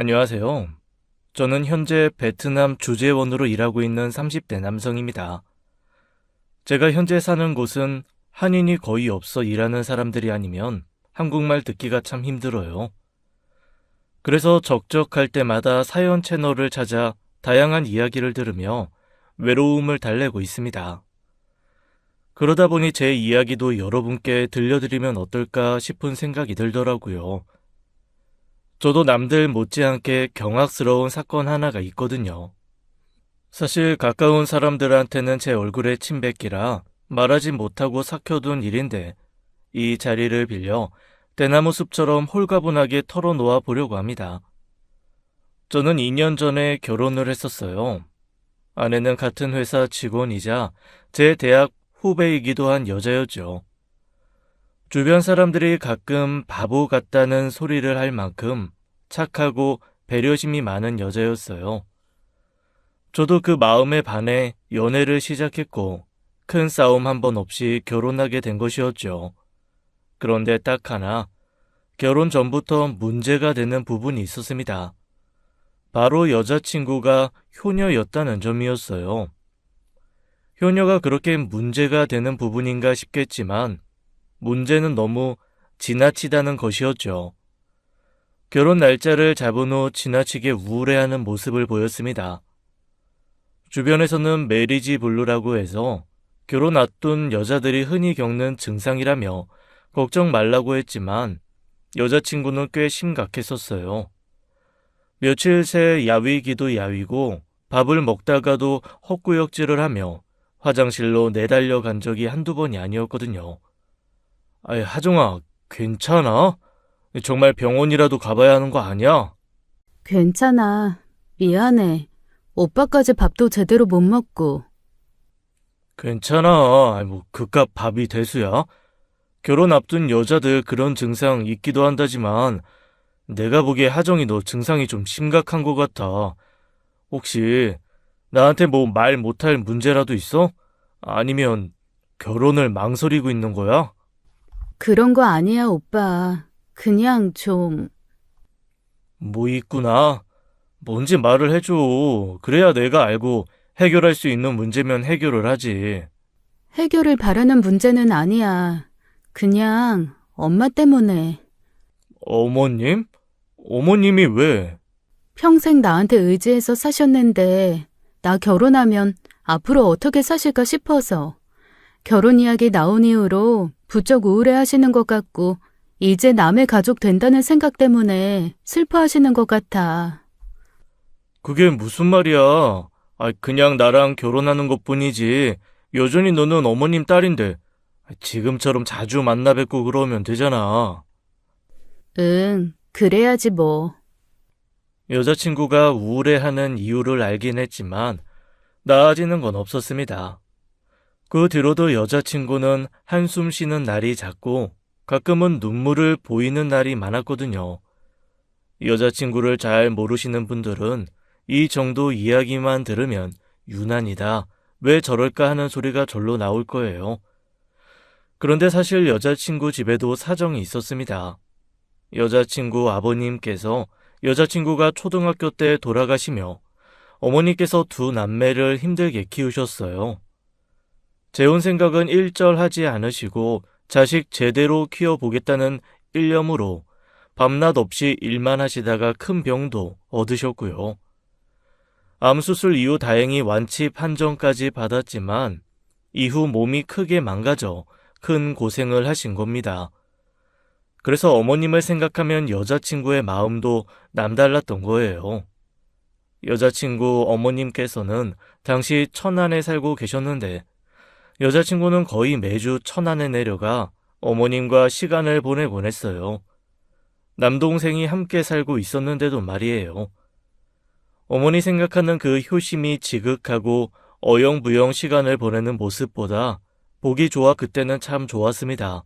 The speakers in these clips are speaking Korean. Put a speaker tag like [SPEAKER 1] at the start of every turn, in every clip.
[SPEAKER 1] 안녕하세요. 저는 현재 베트남 주재원으로 일하고 있는 30대 남성입니다. 제가 현재 사는 곳은 한인이 거의 없어 일하는 사람들이 아니면 한국말 듣기가 참 힘들어요. 그래서 적적할 때마다 사연 채널을 찾아 다양한 이야기를 들으며 외로움을 달래고 있습니다. 그러다 보니 제 이야기도 여러분께 들려드리면 어떨까 싶은 생각이 들더라고요. 저도 남들 못지않게 경악스러운 사건 하나가 있거든요. 사실 가까운 사람들한테는 제 얼굴에 침 뱉기라 말하지 못하고 삭혀둔 일인데 이 자리를 빌려 대나무 숲처럼 홀가분하게 털어놓아 보려고 합니다. 저는 2년 전에 결혼을 했었어요. 아내는 같은 회사 직원이자 제 대학 후배이기도 한 여자였죠. 주변 사람들이 가끔 바보 같다는 소리를 할 만큼 착하고 배려심이 많은 여자였어요. 저도 그 마음에 반해 연애를 시작했고 큰 싸움 한 번 없이 결혼하게 된 것이었죠. 그런데 딱 하나, 결혼 전부터 문제가 되는 부분이 있었습니다. 바로 여자친구가 효녀였다는 점이었어요. 효녀가 그렇게 문제가 되는 부분인가 싶겠지만 문제는 너무 지나치다는 것이었죠. 결혼 날짜를 잡은 후 지나치게 우울해하는 모습을 보였습니다. 주변에서는 메리지 블루라고 해서 결혼 앞둔 여자들이 흔히 겪는 증상이라며 걱정 말라고 했지만 여자친구는 꽤 심각했었어요. 며칠 새 야위기도 야위고 밥을 먹다가도 헛구역질을 하며 화장실로 내달려 간 적이 한두 번이 아니었거든요. 아이, 하정아, 괜찮아? 정말 병원이라도 가봐야 하는 거 아니야?
[SPEAKER 2] 괜찮아. 미안해. 오빠까지 밥도 제대로 못 먹고.
[SPEAKER 1] 괜찮아. 아이, 뭐 그깟 밥이 대수야? 결혼 앞둔 여자들 그런 증상 있기도 한다지만 내가 보기에 하정이 너 증상이 좀 심각한 것 같아. 혹시 나한테 뭐 말 못할 문제라도 있어? 아니면 결혼을 망설이고 있는 거야?
[SPEAKER 2] 그런 거 아니야, 오빠. 그냥 좀.
[SPEAKER 1] 뭐 있구나. 뭔지 말을 해줘. 그래야 내가 알고 해결할 수 있는 문제면 해결을 하지.
[SPEAKER 2] 해결을 바라는 문제는 아니야. 그냥 엄마 때문에.
[SPEAKER 1] 어머님? 어머님이 왜?
[SPEAKER 2] 평생 나한테 의지해서 사셨는데 나 결혼하면 앞으로 어떻게 사실까 싶어서. 결혼 이야기 나온 이후로 부쩍 우울해하시는 것 같고 이제 남의 가족 된다는 생각 때문에 슬퍼하시는 것 같아.
[SPEAKER 1] 그게 무슨 말이야? 아, 그냥 나랑 결혼하는 것뿐이지. 여전히 너는 어머님 딸인데 지금처럼 자주 만나 뵙고 그러면 되잖아.
[SPEAKER 2] 응, 그래야지 뭐.
[SPEAKER 1] 여자친구가 우울해하는 이유를 알긴 했지만 나아지는 건 없었습니다. 그 뒤로도 여자친구는 한숨 쉬는 날이 잦고 가끔은 눈물을 보이는 날이 많았거든요. 여자친구를 잘 모르시는 분들은 이 정도 이야기만 들으면 유난이다, 왜 저럴까 하는 소리가 절로 나올 거예요. 그런데 사실 여자친구 집에도 사정이 있었습니다. 여자친구 아버님께서 여자친구가 초등학교 때 돌아가시며 어머니께서 두 남매를 힘들게 키우셨어요. 재혼 생각은 일절하지 않으시고 자식 제대로 키워보겠다는 일념으로 밤낮 없이 일만 하시다가 큰 병도 얻으셨고요. 암 수술 이후 다행히 완치 판정까지 받았지만 이후 몸이 크게 망가져 큰 고생을 하신 겁니다. 그래서 어머님을 생각하면 여자친구의 마음도 남달랐던 거예요. 여자친구 어머님께서는 당시 천안에 살고 계셨는데 여자친구는 거의 매주 천안에 내려가 어머님과 시간을 보내곤 했어요. 남동생이 함께 살고 있었는데도 말이에요. 어머니 생각하는 그 효심이 지극하고 어영부영 시간을 보내는 모습보다 보기 좋아 그때는 참 좋았습니다.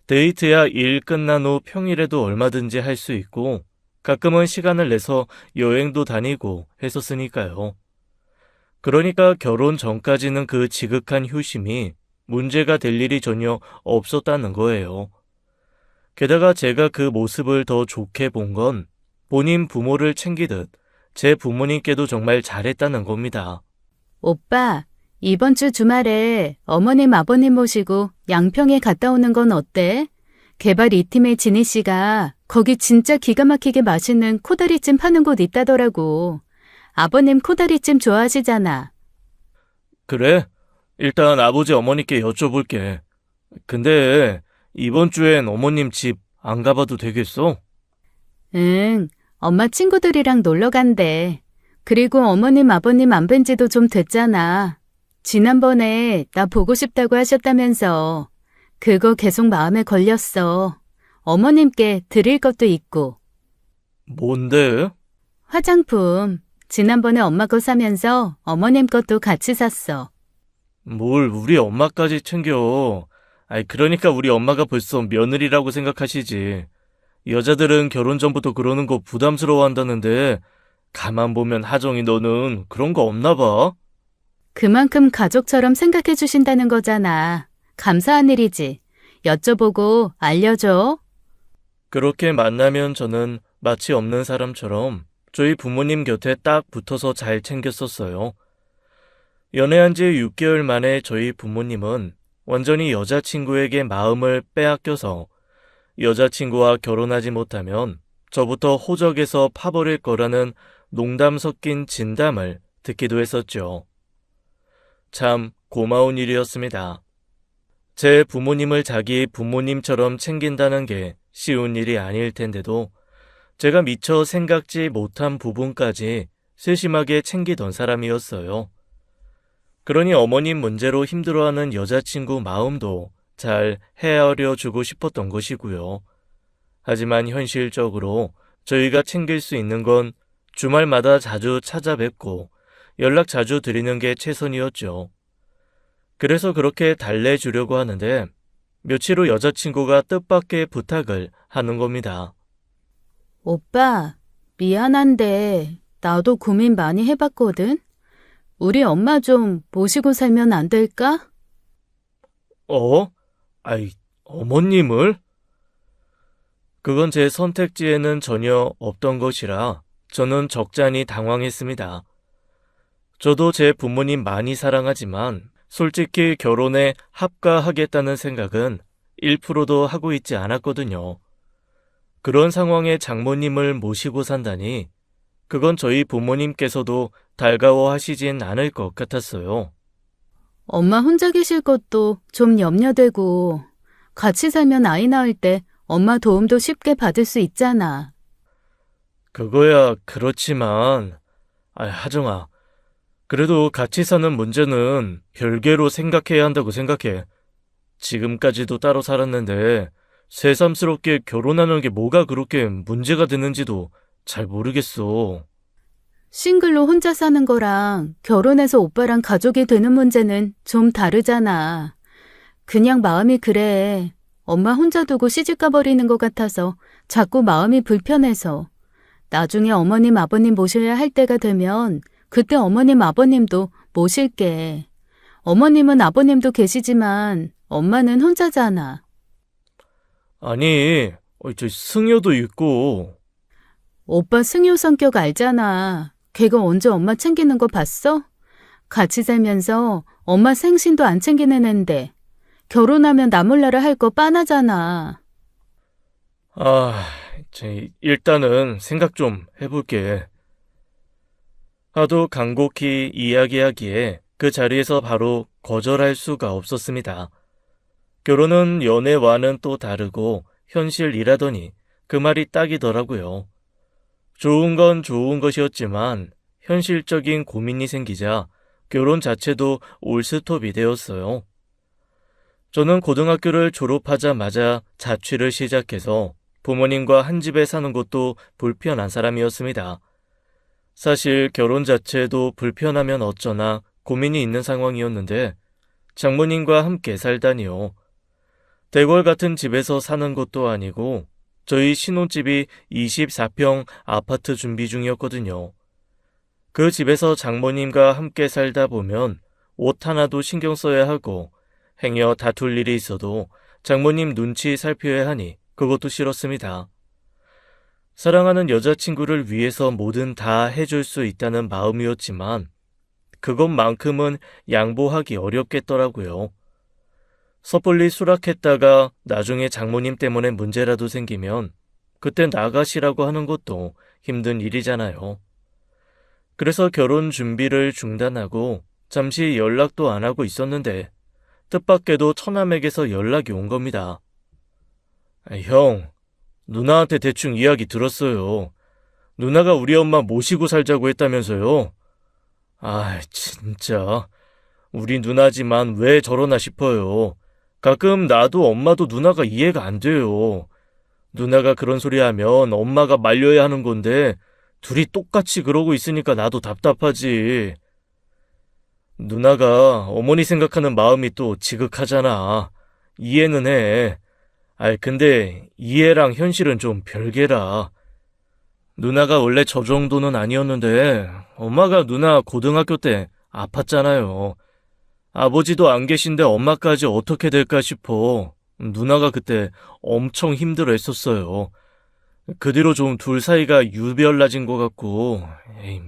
[SPEAKER 1] 데이트야 일 끝난 후 평일에도 얼마든지 할 수 있고 가끔은 시간을 내서 여행도 다니고 했었으니까요. 그러니까 결혼 전까지는 그 지극한 효심이 문제가 될 일이 전혀 없었다는 거예요. 게다가 제가 그 모습을 더 좋게 본 건 본인 부모를 챙기듯 제 부모님께도 정말 잘했다는 겁니다.
[SPEAKER 2] 오빠, 이번 주 주말에 어머님, 아버님 모시고 양평에 갔다 오는 건 어때? 개발 2팀의 진희 씨가 거기 진짜 기가 막히게 맛있는 코다리찜 파는 곳 있다더라고. 아버님 코다리찜 좋아하시잖아.
[SPEAKER 1] 그래? 일단 아버지 어머니께 여쭤볼게. 근데 이번 주엔 어머님 집 안 가봐도 되겠어?
[SPEAKER 2] 응, 엄마 친구들이랑 놀러 간대. 그리고 어머님, 아버님 안 뵌 지도 좀 됐잖아. 지난번에 나 보고 싶다고 하셨다면서. 그거 계속 마음에 걸렸어. 어머님께 드릴 것도 있고.
[SPEAKER 1] 뭔데?
[SPEAKER 2] 화장품. 지난번에 엄마 거 사면서 어머님 것도 같이 샀어.
[SPEAKER 1] 뭘 우리 엄마까지 챙겨. 아이, 그러니까 우리 엄마가 벌써 며느리라고 생각하시지. 여자들은 결혼 전부터 그러는 거 부담스러워 한다는데, 가만 보면 하정이 너는 그런 거 없나 봐?
[SPEAKER 2] 그만큼 가족처럼 생각해 주신다는 거잖아. 감사한 일이지. 여쭤보고 알려줘.
[SPEAKER 1] 그렇게 만나면 저는 마치 없는 사람처럼 저희 부모님 곁에 딱 붙어서 잘 챙겼었어요. 연애한 지 6개월 만에 저희 부모님은 완전히 여자친구에게 마음을 빼앗겨서 여자친구와 결혼하지 못하면 저부터 호적에서 파버릴 거라는 농담 섞인 진담을 듣기도 했었죠. 참 고마운 일이었습니다. 제 부모님을 자기 부모님처럼 챙긴다는 게 쉬운 일이 아닐 텐데도 제가 미처 생각지 못한 부분까지 세심하게 챙기던 사람이었어요. 그러니 어머님 문제로 힘들어하는 여자친구 마음도 잘 헤아려 주고 싶었던 것이고요. 하지만 현실적으로 저희가 챙길 수 있는 건 주말마다 자주 찾아뵙고 연락 자주 드리는 게 최선이었죠. 그래서 그렇게 달래주려고 하는데 며칠 후 여자친구가 뜻밖의 부탁을 하는 겁니다.
[SPEAKER 2] 오빠, 미안한데 나도 고민 많이 해봤거든. 우리 엄마 좀 모시고 살면 안 될까?
[SPEAKER 1] 어? 아이, 어머님을? 그건 제 선택지에는 전혀 없던 것이라 저는 적잖이 당황했습니다. 저도 제 부모님 많이 사랑하지만 솔직히 결혼에 합가하겠다는 생각은 1%도 하고 있지 않았거든요. 그런 상황에 장모님을 모시고 산다니 그건 저희 부모님께서도 달가워하시진 않을 것 같았어요.
[SPEAKER 2] 엄마 혼자 계실 것도 좀 염려되고 같이 살면 아이 낳을 때 엄마 도움도 쉽게 받을 수 있잖아.
[SPEAKER 1] 그거야 그렇지만, 하정아, 그래도 같이 사는 문제는 별개로 생각해야 한다고 생각해. 지금까지도 따로 살았는데 새삼스럽게 결혼하는 게 뭐가 그렇게 문제가 되는지도 잘 모르겠어.
[SPEAKER 2] 싱글로 혼자 사는 거랑 결혼해서 오빠랑 가족이 되는 문제는 좀 다르잖아. 그냥 마음이 그래. 엄마 혼자 두고 시집 가버리는 것 같아서 자꾸 마음이 불편해서. 나중에 어머님, 아버님 모셔야 할 때가 되면 그때 어머님, 아버님도 모실게. 어머님은 아버님도 계시지만 엄마는 혼자잖아.
[SPEAKER 1] 아니, 저 승효도 있고.
[SPEAKER 2] 오빠 승효 성격 알잖아. 걔가 언제 엄마 챙기는 거 봤어? 같이 살면서 엄마 생신도 안 챙기는 앤데 결혼하면 나 몰라라 할 거 빤하잖아.
[SPEAKER 1] 일단은 생각 좀 해볼게. 하도 간곡히 이야기하기에 그 자리에서 바로 거절할 수가 없었습니다. 결혼은 연애와는 또 다르고 현실이라더니 그 말이 딱이더라고요. 좋은 건 좋은 것이었지만 현실적인 고민이 생기자 결혼 자체도 올스톱이 되었어요. 저는 고등학교를 졸업하자마자 자취를 시작해서 부모님과 한 집에 사는 것도 불편한 사람이었습니다. 사실 결혼 자체도 불편하면 어쩌나 고민이 있는 상황이었는데 장모님과 함께 살다니요. 대궐 같은 집에서 사는 것도 아니고 저희 신혼집이 24평 아파트 준비 중이었거든요. 그 집에서 장모님과 함께 살다 보면 옷 하나도 신경 써야 하고 행여 다툴 일이 있어도 장모님 눈치 살펴야 하니 그것도 싫었습니다. 사랑하는 여자친구를 위해서 뭐든 다 해줄 수 있다는 마음이었지만 그것만큼은 양보하기 어렵겠더라고요. 섣불리 수락했다가 나중에 장모님 때문에 문제라도 생기면 그때 나가시라고 하는 것도 힘든 일이잖아요. 그래서 결혼 준비를 중단하고 잠시 연락도 안 하고 있었는데 뜻밖에도 처남에게서 연락이 온 겁니다. 형, 누나한테 대충 이야기 들었어요. 누나가 우리 엄마 모시고 살자고 했다면서요. 아, 진짜. 우리 누나지만 왜 저러나 싶어요. 가끔 나도 엄마도 누나가 이해가 안 돼요. 누나가 그런 소리 하면 엄마가 말려야 하는 건데 둘이 똑같이 그러고 있으니까 나도 답답하지. 누나가 어머니 생각하는 마음이 또 지극하잖아. 이해는 해. 근데 이해랑 현실은 좀 별개라. 누나가 원래 저 정도는 아니었는데 엄마가 누나 고등학교 때 아팠잖아요. 아버지도 안 계신데 엄마까지 어떻게 될까 싶어. 누나가 그때 엄청 힘들어 했었어요. 그 뒤로 좀 둘 사이가 유별나진 것 같고,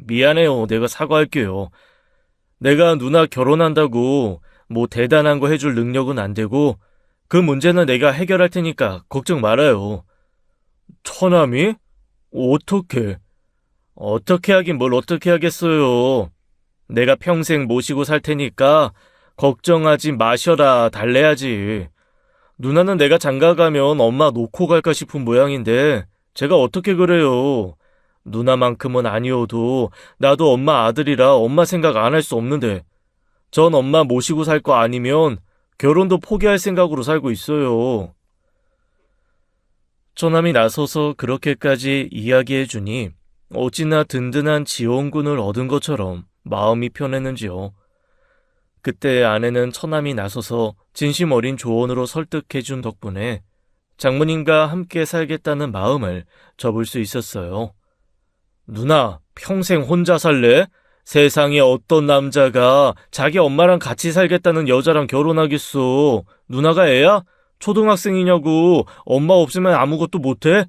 [SPEAKER 1] 미안해요. 내가 사과할게요. 내가 누나 결혼한다고 뭐 대단한 거 해줄 능력은 안 되고, 그 문제는 내가 해결할 테니까 걱정 말아요. 처남이? 어떻게 하긴 뭘 어떻게 하겠어요. 내가 평생 모시고 살 테니까 걱정하지 마셔라 달래야지. 누나는 내가 장가 가면 엄마 놓고 갈까 싶은 모양인데 제가 어떻게 그래요. 누나만큼은 아니어도 나도 엄마 아들이라 엄마 생각 안 할 수 없는데 전 엄마 모시고 살 거 아니면 결혼도 포기할 생각으로 살고 있어요. 처남이 나서서 그렇게까지 이야기해주니 어찌나 든든한 지원군을 얻은 것처럼 마음이 편했는지요. 그때 아내는 처남이 나서서 진심 어린 조언으로 설득해준 덕분에 장모님과 함께 살겠다는 마음을 접을 수 있었어요. 누나, 평생 혼자 살래? 세상에 어떤 남자가 자기 엄마랑 같이 살겠다는 여자랑 결혼하겠어. 누나가 애야? 초등학생이냐고. 엄마 없으면 아무것도 못해?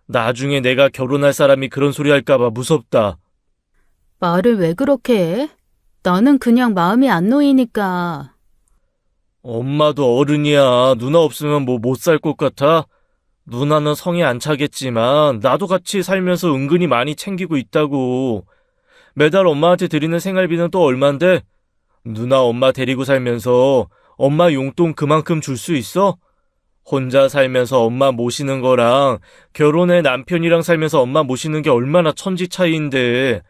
[SPEAKER 1] 나중에 내가 결혼할 사람이 그런 소리 할까봐 무섭다.
[SPEAKER 2] 말을 왜 그렇게 해? 나는 그냥 마음이 안 놓이니까.
[SPEAKER 1] 엄마도 어른이야. 누나 없으면 뭐 못 살 것 같아? 누나는 성에 안 차겠지만 나도 같이 살면서 은근히 많이 챙기고 있다고. 매달 엄마한테 드리는 생활비는 또 얼만데? 누나 엄마 데리고 살면서 엄마 용돈 그만큼 줄 수 있어? 혼자 살면서 엄마 모시는 거랑 결혼해 남편이랑 살면서 엄마 모시는 게 얼마나 천지 차이인데.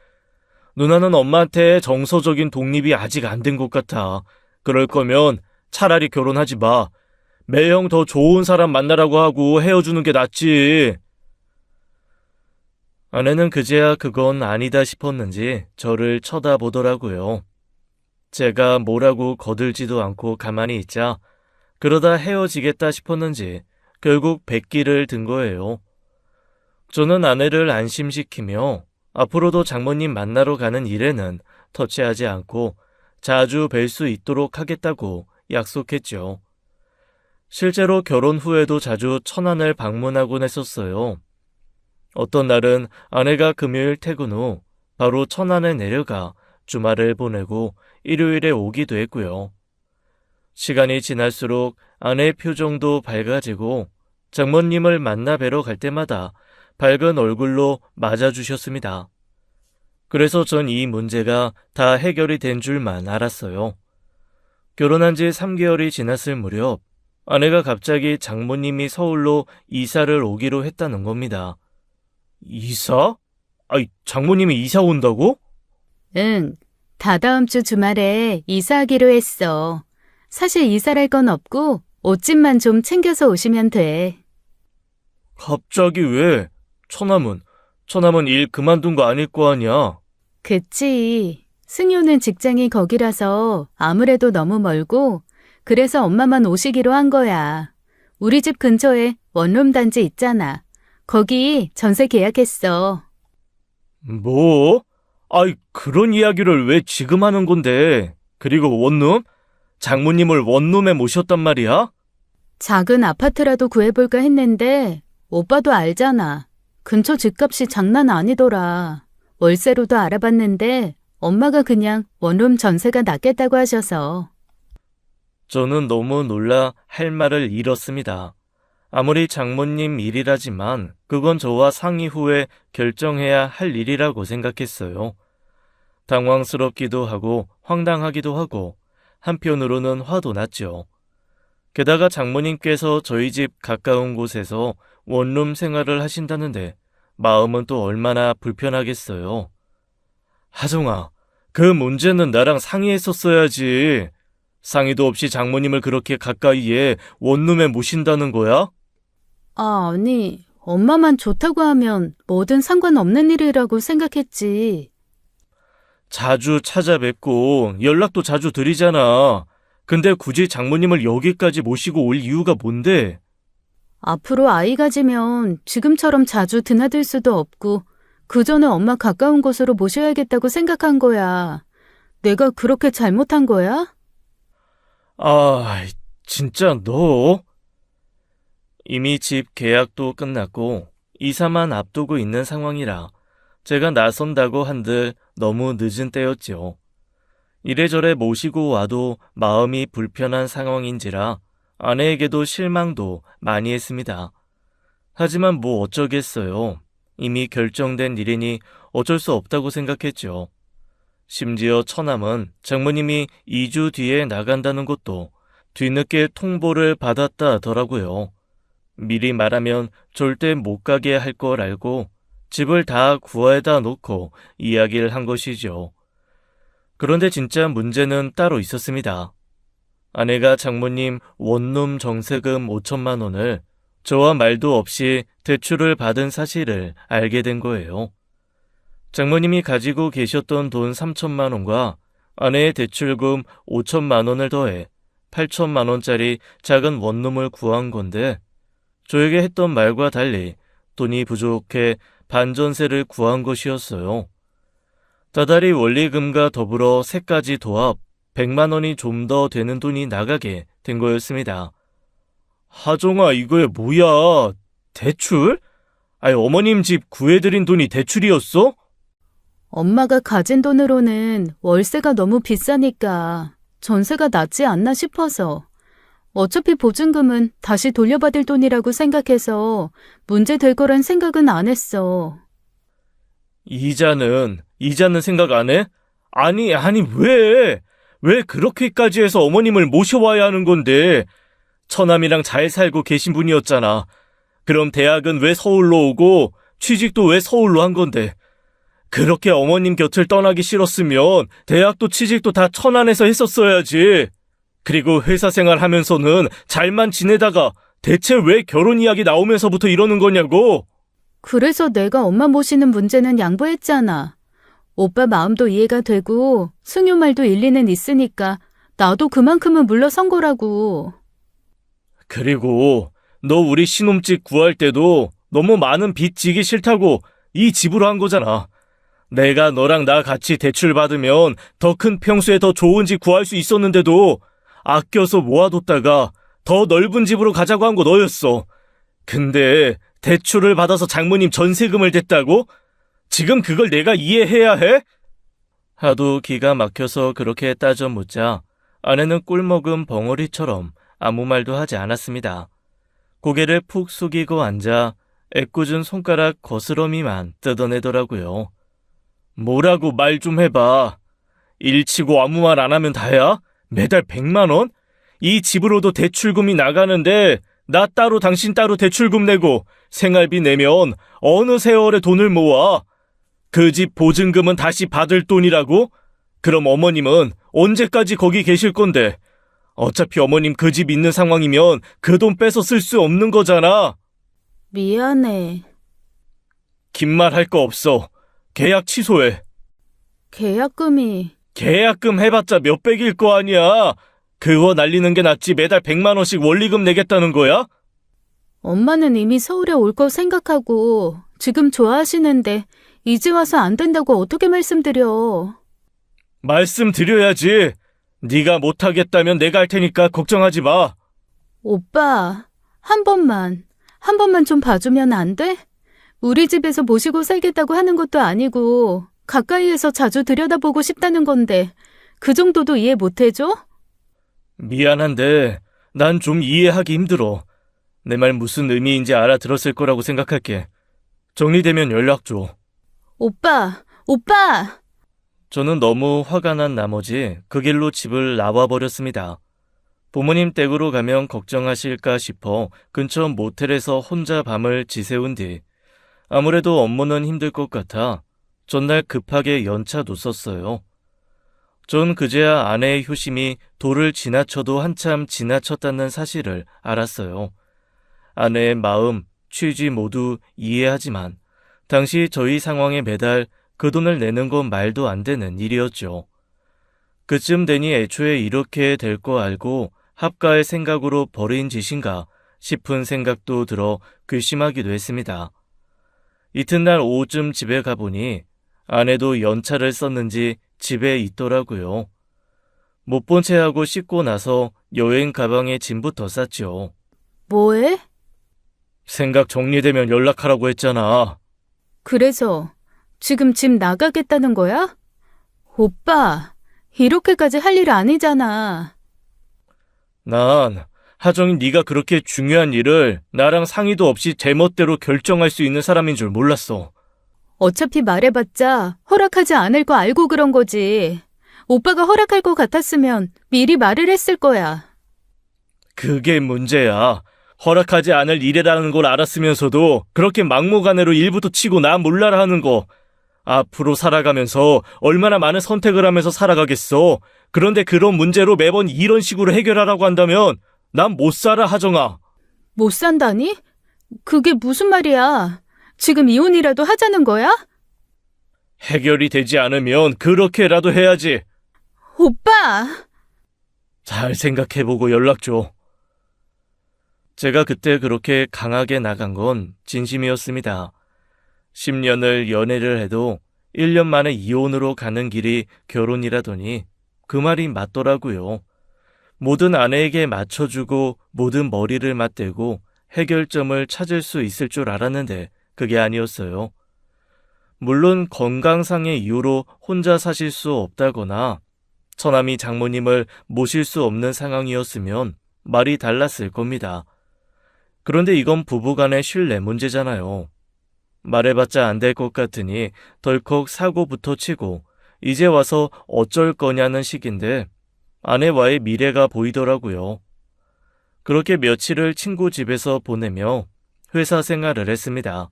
[SPEAKER 1] 누나는 엄마한테 정서적인 독립이 아직 안 된 것 같아. 그럴 거면 차라리 결혼하지 마. 매형 더 좋은 사람 만나라고 하고 헤어주는 게 낫지. 아내는 그제야 그건 아니다 싶었는지 저를 쳐다보더라고요. 제가 뭐라고 거들지도 않고 가만히 있자 그러다 헤어지겠다 싶었는지 결국 백기를 든 거예요. 저는 아내를 안심시키며 앞으로도 장모님 만나러 가는 일에는 터치하지 않고 자주 뵐 수 있도록 하겠다고 약속했죠. 실제로 결혼 후에도 자주 천안을 방문하곤 했었어요. 어떤 날은 아내가 금요일 퇴근 후 바로 천안에 내려가 주말을 보내고 일요일에 오기도 했고요. 시간이 지날수록 아내의 표정도 밝아지고 장모님을 만나 뵈러 갈 때마다 밝은 얼굴로 맞아주셨습니다. 그래서 전 이 문제가 다 해결이 된 줄만 알았어요. 결혼한 지 3개월이 지났을 무렵 아내가 갑자기 장모님이 서울로 이사를 오기로 했다는 겁니다. 이사? 장모님이 이사 온다고?
[SPEAKER 2] 응, 다다음 주 주말에 이사하기로 했어. 사실 이사할 건 없고 옷집만 좀 챙겨서 오시면 돼.
[SPEAKER 1] 갑자기 왜? 처남은 일 그만둔 거 아닐 거 아니야?
[SPEAKER 2] 그치. 승효는 직장이 거기라서 아무래도 너무 멀고 그래서 엄마만 오시기로 한 거야. 우리 집 근처에 원룸 단지 있잖아. 거기 전세 계약했어.
[SPEAKER 1] 뭐? 그런 이야기를 왜 지금 하는 건데? 그리고 원룸? 장모님을 원룸에 모셨단 말이야?
[SPEAKER 2] 작은 아파트라도 구해볼까 했는데 오빠도 알잖아. 근처 집값이 장난 아니더라. 월세로도 알아봤는데 엄마가 그냥 원룸 전세가 낫겠다고 하셔서.
[SPEAKER 1] 저는 너무 놀라 할 말을 잃었습니다. 아무리 장모님 일이라지만 그건 저와 상의 후에 결정해야 할 일이라고 생각했어요. 당황스럽기도 하고 황당하기도 하고 한편으로는 화도 났죠. 게다가 장모님께서 저희 집 가까운 곳에서 원룸 생활을 하신다는데 마음은 또 얼마나 불편하겠어요. 하정아, 그 문제는 나랑 상의했었어야지. 상의도 없이 장모님을 그렇게 가까이에 원룸에 모신다는 거야?
[SPEAKER 2] 아니, 엄마만 좋다고 하면 뭐든 상관없는 일이라고 생각했지.
[SPEAKER 1] 자주 찾아뵙고 연락도 자주 드리잖아. 근데 굳이 장모님을 여기까지 모시고 올 이유가 뭔데?
[SPEAKER 2] 앞으로 아이 가지면 지금처럼 자주 드나들 수도 없고 그 전에 엄마 가까운 곳으로 모셔야겠다고 생각한 거야. 내가 그렇게 잘못한 거야?
[SPEAKER 1] 아, 진짜 너? 이미 집 계약도 끝났고 이사만 앞두고 있는 상황이라 제가 나선다고 한들 너무 늦은 때였죠. 이래저래 모시고 와도 마음이 불편한 상황인지라 아내에게도 실망도 많이 했습니다. 하지만 뭐 어쩌겠어요. 이미 결정된 일이니 어쩔 수 없다고 생각했죠. 심지어 처남은 장모님이 2주 뒤에 나간다는 것도 뒤늦게 통보를 받았다더라고요. 미리 말하면 절대 못 가게 할 걸 알고 집을 다 구해다 놓고 이야기를 한 것이죠. 그런데 진짜 문제는 따로 있었습니다. 아내가 장모님 원룸 정세금 5천만 원을 저와 말도 없이 대출을 받은 사실을 알게 된 거예요. 장모님이 가지고 계셨던 돈 3천만 원과 아내의 대출금 5천만 원을 더해 8천만 원짜리 작은 원룸을 구한 건데 저에게 했던 말과 달리 돈이 부족해 반전세를 구한 것이었어요. 다달이 원리금과 더불어 세까지 도합 100만 원이 좀 더 되는 돈이 나가게 된 거였습니다. 하정아, 이거야 뭐야? 대출? 아니, 어머님 집 구해드린 돈이 대출이었어?
[SPEAKER 2] 엄마가 가진 돈으로는 월세가 너무 비싸니까 전세가 낫지 않나 싶어서. 어차피 보증금은 다시 돌려받을 돈이라고 생각해서 문제 될 거란 생각은 안 했어.
[SPEAKER 1] 이자는 생각 안 해? 아니, 왜? 왜 그렇게까지 해서 어머님을 모셔와야 하는 건데? 처남이랑 잘 살고 계신 분이었잖아. 그럼 대학은 왜 서울로 오고 취직도 왜 서울로 한 건데? 그렇게 어머님 곁을 떠나기 싫었으면 대학도 취직도 다 천안에서 했었어야지. 그리고 회사 생활하면서는 잘만 지내다가 대체 왜 결혼 이야기 나오면서부터 이러는 거냐고?
[SPEAKER 2] 그래서 내가 엄마 모시는 문제는 양보했잖아. 오빠 마음도 이해가 되고 승유 말도 일리는 있으니까 나도 그만큼은 물러선 거라고.
[SPEAKER 1] 그리고 너 우리 신혼집 구할 때도 너무 많은 빚 지기 싫다고 이 집으로 한 거잖아. 내가 너랑 나 같이 대출 받으면 더 큰 평수에 더 좋은 집 구할 수 있었는데도 아껴서 모아뒀다가 더 넓은 집으로 가자고 한 거 너였어. 근데 대출을 받아서 장모님 전세금을 댔다고? 지금 그걸 내가 이해해야 해? 하도 기가 막혀서 그렇게 따져 묻자 아내는 꿀먹은 벙어리처럼 아무 말도 하지 않았습니다. 고개를 푹 숙이고 앉아 애꿎은 손가락 거스러미만 뜯어내더라고요. 뭐라고 말 좀 해봐. 일치고 아무 말 안 하면 다야? 매달 100만 원? 이 집으로도 대출금이 나가는데 나 따로 당신 따로 대출금 내고 생활비 내면 어느 세월에 돈을 모아? 그 집 보증금은 다시 받을 돈이라고? 그럼 어머님은 언제까지 거기 계실 건데? 어차피 어머님 그 집 있는 상황이면 그 돈 빼서 쓸 수 없는 거잖아.
[SPEAKER 2] 미안해.
[SPEAKER 1] 긴 말 할 거 없어. 계약 취소해.
[SPEAKER 2] 계약금이.
[SPEAKER 1] 계약금 해봤자 몇백일 거 아니야. 그거 날리는 게 낫지 매달 100만 원씩 원리금 내겠다는 거야?
[SPEAKER 2] 엄마는 이미 서울에 올 거 생각하고 지금 좋아하시는데 이제 와서 안 된다고 어떻게 말씀드려.
[SPEAKER 1] 말씀드려야지. 네가 못하겠다면 내가 할 테니까 걱정하지 마.
[SPEAKER 2] 오빠, 한 번만 좀 봐주면 안 돼? 우리 집에서 모시고 살겠다고 하는 것도 아니고 가까이에서 자주 들여다보고 싶다는 건데 그 정도도 이해 못 해줘?
[SPEAKER 1] 미안한데 난 좀 이해하기 힘들어. 내 말 무슨 의미인지 알아들었을 거라고 생각할게. 정리되면 연락 줘.
[SPEAKER 2] 오빠! 오빠!
[SPEAKER 1] 저는 너무 화가 난 나머지 그 길로 집을 나와버렸습니다. 부모님 댁으로 가면 걱정하실까 싶어 근처 모텔에서 혼자 밤을 지새운 뒤 아무래도 업무는 힘들 것 같아 전날 급하게 연차 놓섰어요. 전 그제야 아내의 효심이 도를 지나쳐도 한참 지나쳤다는 사실을 알았어요. 아내의 마음, 취지 모두 이해하지만 당시 저희 상황에 매달 그 돈을 내는 건 말도 안 되는 일이었죠. 그쯤 되니 애초에 이렇게 될 거 알고 합가할 생각으로 벌인 짓인가 싶은 생각도 들어 괘씸하기도 했습니다. 이튿날 오후쯤 집에 가보니 아내도 연차를 썼는지 집에 있더라고요. 못 본 채 하고 씻고 나서 여행 가방에 짐부터 쌌죠.
[SPEAKER 2] 뭐해?
[SPEAKER 1] 생각 정리되면 연락하라고 했잖아.
[SPEAKER 2] 그래서 지금 집 나가겠다는 거야? 오빠, 이렇게까지 할 일 아니잖아.
[SPEAKER 1] 난 하정이 네가 그렇게 중요한 일을 나랑 상의도 없이 제멋대로 결정할 수 있는 사람인 줄 몰랐어.
[SPEAKER 2] 어차피 말해봤자 허락하지 않을 거 알고 그런 거지. 오빠가 허락할 것 같았으면 미리 말을 했을 거야.
[SPEAKER 1] 그게 문제야. 허락하지 않을 일이라는 걸 알았으면서도 그렇게 막무가내로 일부터 치고 나 몰라라 하는 거. 앞으로 살아가면서 얼마나 많은 선택을 하면서 살아가겠어. 그런데 그런 문제로 매번 이런 식으로 해결하라고 한다면 난 못 살아, 하정아.
[SPEAKER 2] 못 산다니? 그게 무슨 말이야? 지금 이혼이라도 하자는 거야?
[SPEAKER 1] 해결이 되지 않으면 그렇게라도 해야지.
[SPEAKER 2] 오빠!
[SPEAKER 1] 잘 생각해보고 연락 줘. 제가 그때 그렇게 강하게 나간 건 진심이었습니다. 10년을 연애를 해도 1년 만에 이혼으로 가는 길이 결혼이라더니 그 말이 맞더라고요. 모든 아내에게 맞춰주고 모든 머리를 맞대고 해결점을 찾을 수 있을 줄 알았는데 그게 아니었어요. 물론 건강상의 이유로 혼자 사실 수 없다거나 처남이 장모님을 모실 수 없는 상황이었으면 말이 달랐을 겁니다. 그런데 이건 부부간의 신뢰 문제잖아요. 말해봤자 안 될 것 같으니 덜컥 사고부터 치고 이제 와서 어쩔 거냐는 식인데 아내와의 미래가 보이더라고요. 그렇게 며칠을 친구 집에서 보내며 회사 생활을 했습니다.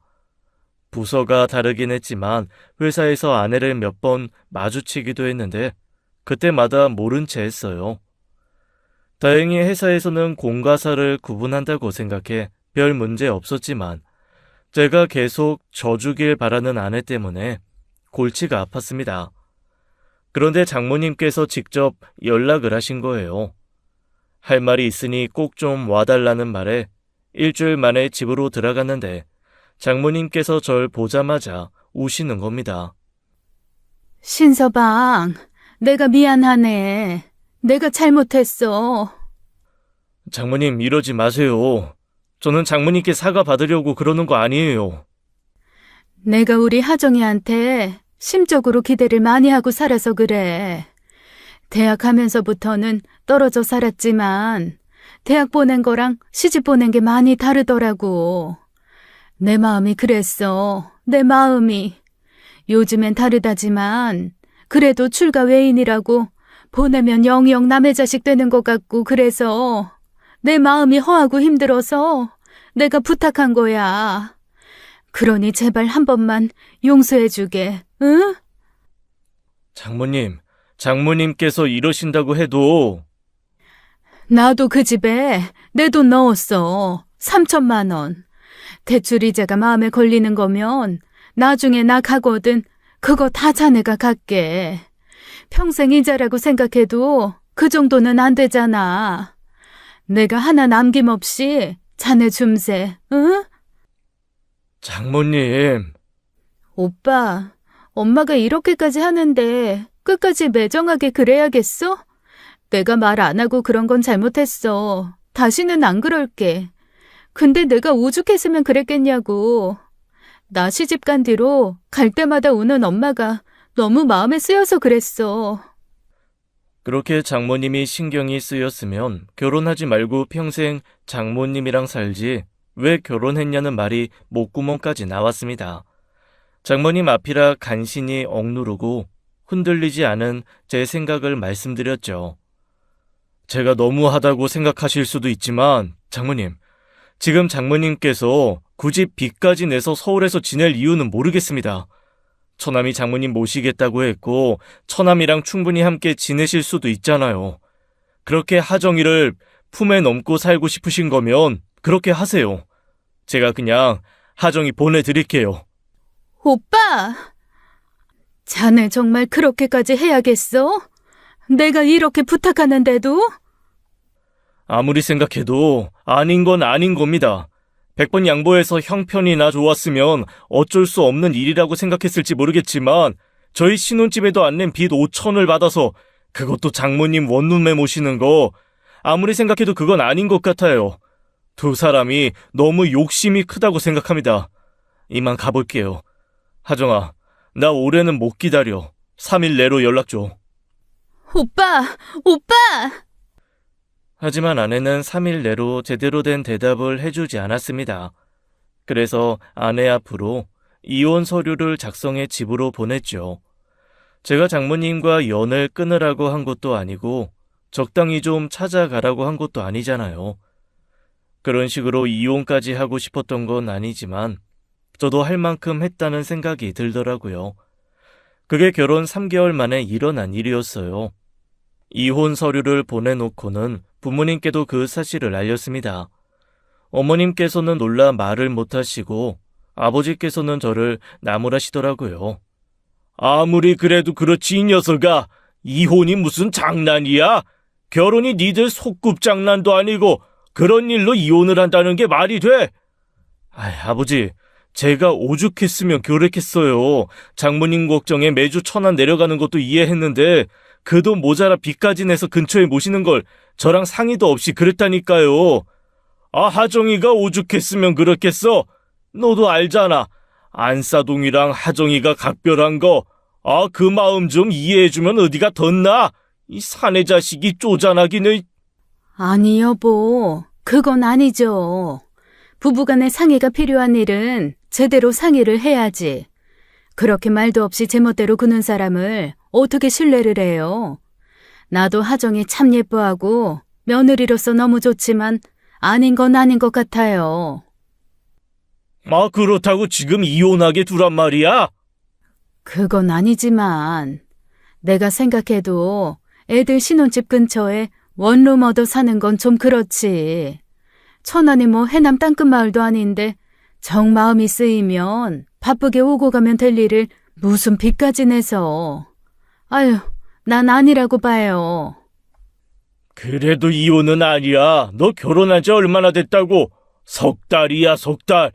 [SPEAKER 1] 부서가 다르긴 했지만 회사에서 아내를 몇 번 마주치기도 했는데 그때마다 모른 채 했어요. 다행히 회사에서는 공과사를 구분한다고 생각해 별 문제 없었지만 제가 계속 져주길 바라는 아내 때문에 골치가 아팠습니다. 그런데 장모님께서 직접 연락을 하신 거예요. 할 말이 있으니 꼭 좀 와달라는 말에 일주일 만에 집으로 들어갔는데 장모님께서 절 보자마자 우시는 겁니다.
[SPEAKER 2] 신서방, 내가 미안하네. 내가 잘못했어.
[SPEAKER 1] 장모님 이러지 마세요. 저는 장모님께 사과 받으려고 그러는 거 아니에요.
[SPEAKER 2] 내가 우리 하정이한테 심적으로 기대를 많이 하고 살아서 그래. 대학 하면서부터는 떨어져 살았지만 대학 보낸 거랑 시집 보낸 게 많이 다르더라고. 내 마음이 그랬어. 내 마음이. 요즘엔 다르다지만 그래도 출가 외인이라고 보내면 영영 남의 자식 되는 것 같고 그래서 내 마음이 허하고 힘들어서 내가 부탁한 거야. 그러니 제발 한 번만 용서해주게, 응?
[SPEAKER 1] 장모님께서 이러신다고 해도
[SPEAKER 2] 나도 그 집에 내 돈 넣었어. 3천만 원. 대출 이자가 마음에 걸리는 거면 나중에 나 가거든 그거 다 자네가 갚게. 평생 이자라고 생각해도 그 정도는 안 되잖아. 내가 하나 남김없이 자네 줌세, 응?
[SPEAKER 1] 장모님.
[SPEAKER 2] 오빠, 엄마가 이렇게까지 하는데 끝까지 매정하게 그래야겠어? 내가 말 안 하고 그런 건 잘못했어. 다시는 안 그럴게. 근데 내가 오죽했으면 그랬겠냐고. 나 시집 간 뒤로 갈 때마다 우는 엄마가 너무 마음에 쓰여서 그랬어.
[SPEAKER 1] 그렇게 장모님이 신경이 쓰였으면 결혼하지 말고 평생 장모님이랑 살지 왜 결혼했냐는 말이 목구멍까지 나왔습니다. 장모님 앞이라 간신히 억누르고 흔들리지 않은 제 생각을 말씀드렸죠. 제가 너무하다고 생각하실 수도 있지만 장모님, 지금 장모님께서 굳이 빚까지 내서 서울에서 지낼 이유는 모르겠습니다. 처남이 장모님 모시겠다고 했고 처남이랑 충분히 함께 지내실 수도 있잖아요. 그렇게 하정이를 품에 넘고 살고 싶으신 거면 그렇게 하세요. 제가 그냥 하정이 보내드릴게요.
[SPEAKER 2] 오빠! 자네 정말 그렇게까지 해야겠어? 내가 이렇게 부탁하는데도?
[SPEAKER 1] 아무리 생각해도 아닌 건 아닌 겁니다. 100번 양보해서 형편이나 좋았으면 어쩔 수 없는 일이라고 생각했을지 모르겠지만 저희 신혼집에도 안 낸 빚 5천을 받아서 그것도 장모님 원룸에 모시는 거 아무리 생각해도 그건 아닌 것 같아요. 두 사람이 너무 욕심이 크다고 생각합니다. 이만 가볼게요. 하정아, 나 올해는 못 기다려. 3일 내로 연락 줘.
[SPEAKER 2] 오빠! 오빠!
[SPEAKER 1] 하지만 아내는 3일 내로 제대로 된 대답을 해주지 않았습니다. 그래서 아내 앞으로 이혼 서류를 작성해 집으로 보냈죠. 제가 장모님과 연을 끊으라고 한 것도 아니고 적당히 좀 찾아가라고 한 것도 아니잖아요. 그런 식으로 이혼까지 하고 싶었던 건 아니지만 저도 할 만큼 했다는 생각이 들더라고요. 그게 결혼 3개월 만에 일어난 일이었어요. 이혼 서류를 보내놓고는 부모님께도 그 사실을 알렸습니다. 어머님께서는 놀라 말을 못하시고 아버지께서는 저를 나무라시더라고요. 아무리 그래도 그렇지 이 녀석아. 이혼이 무슨 장난이야? 결혼이 니들 소꿉장난도 아니고 그런 일로 이혼을 한다는 게 말이 돼? 아버지, 제가 오죽했으면 결혼했겠어요. 장모님 걱정에 매주 1,000원 내려가는 것도 이해했는데 그 돈 모자라 빚까지 내서 근처에 모시는 걸 저랑 상의도 없이 그랬다니까요. 하정이가 오죽했으면 그렇겠어? 너도 알잖아. 안사동이랑 하정이가 각별한 거. 그 마음 좀 이해해주면 어디가 덧나? 이 사내 자식이 쪼잔하기는.
[SPEAKER 2] 아니 여보, 그건 아니죠. 부부간의 상의가 필요한 일은 제대로 상의를 해야지. 그렇게 말도 없이 제멋대로 구는 사람을 어떻게 신뢰를 해요? 나도 하정이 참 예뻐하고 며느리로서 너무 좋지만 아닌 건 아닌 것 같아요.
[SPEAKER 1] 그렇다고 지금 이혼하게 두란 말이야?
[SPEAKER 2] 그건 아니지만 내가 생각해도 애들 신혼집 근처에 원룸 얻어 사는 건 좀 그렇지. 천안이 뭐 해남 땅끝 마을도 아닌데 정 마음이 쓰이면 바쁘게 오고 가면 될 일을 무슨 빚까지 내서. 아유, 난 아니라고 봐요.
[SPEAKER 1] 그래도 이혼은 아니야. 너 결혼한 지 얼마나 됐다고? 3달이야, 3달.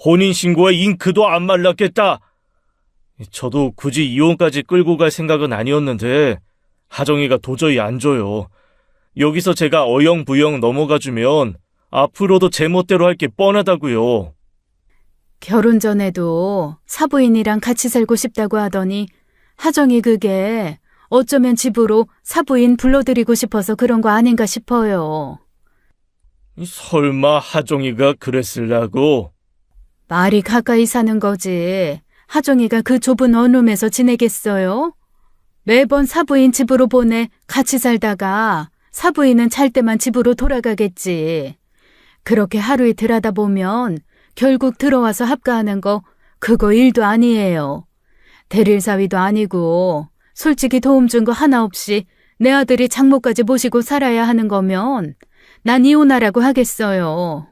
[SPEAKER 1] 혼인신고에 잉크도 안 말랐겠다. 저도 굳이 이혼까지 끌고 갈 생각은 아니었는데 하정이가 도저히 안 줘요. 여기서 제가 어영부영 넘어가주면 앞으로도 제 멋대로 할 게 뻔하다고요.
[SPEAKER 2] 결혼 전에도 사부인이랑 같이 살고 싶다고 하더니 하정이 그게 어쩌면 집으로 사부인 불러들이고 싶어서 그런 거 아닌가 싶어요.
[SPEAKER 1] 설마 하정이가 그랬을라고?
[SPEAKER 2] 말이 가까이 사는 거지. 하정이가 그 좁은 원룸에서 지내겠어요? 매번 사부인 집으로 보내 같이 살다가 사부인은 잘 때만 집으로 돌아가겠지. 그렇게 하루 이틀 하다 보면 결국 들어와서 합가하는 거 그거 일도 아니에요. 대릴사위도 아니고 솔직히 도움 준 거 하나 없이 내 아들이 장모까지 모시고 살아야 하는 거면 난 이혼하라고 하겠어요.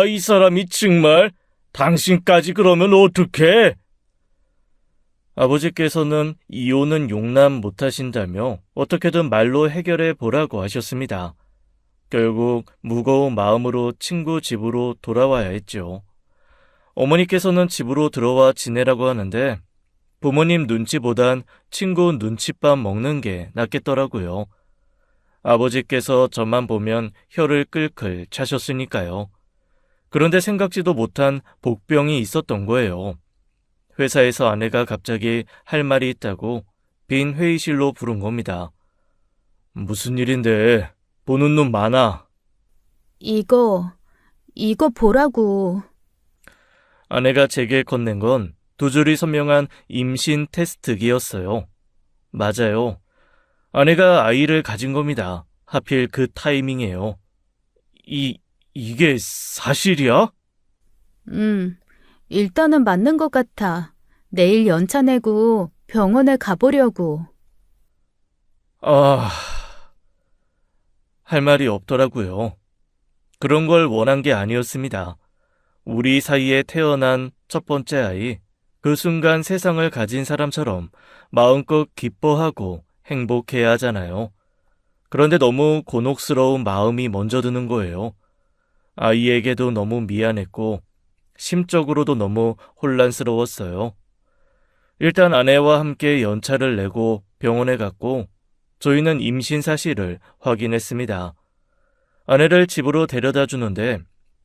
[SPEAKER 1] 이 사람이 정말 당신까지 그러면 어떡해? 아버지께서는 이혼은 용납 못하신다며 어떻게든 말로 해결해 보라고 하셨습니다. 결국 무거운 마음으로 친구 집으로 돌아와야 했죠. 어머니께서는 집으로 들어와 지내라고 하는데 부모님 눈치보단 친구 눈칫밥 먹는 게 낫겠더라고요. 아버지께서 저만 보면 혀를 끌끌 차셨으니까요. 그런데 생각지도 못한 복병이 있었던 거예요. 회사에서 아내가 갑자기 할 말이 있다고 빈 회의실로 부른 겁니다. 무슨 일인데? 보는 눈 많아.
[SPEAKER 2] 이거 보라고.
[SPEAKER 1] 아내가 제게 건넨 건 두 줄이 선명한 임신 테스트기였어요. 맞아요. 아내가 아이를 가진 겁니다. 하필 그 타이밍이에요. 이게 사실이야?
[SPEAKER 2] 일단은 맞는 것 같아. 내일 연차 내고 병원에 가보려고.
[SPEAKER 1] 할 말이 없더라고요. 그런 걸 원한 게 아니었습니다. 우리 사이에 태어난 첫 번째 아이, 그 순간 세상을 가진 사람처럼 마음껏 기뻐하고 행복해야 하잖아요. 그런데 너무 곤혹스러운 마음이 먼저 드는 거예요. 아이에게도 너무 미안했고 심적으로도 너무 혼란스러웠어요. 일단 아내와 함께 연차를 내고 병원에 갔고 저희는 임신 사실을 확인했습니다. 아내를 집으로 데려다 주는데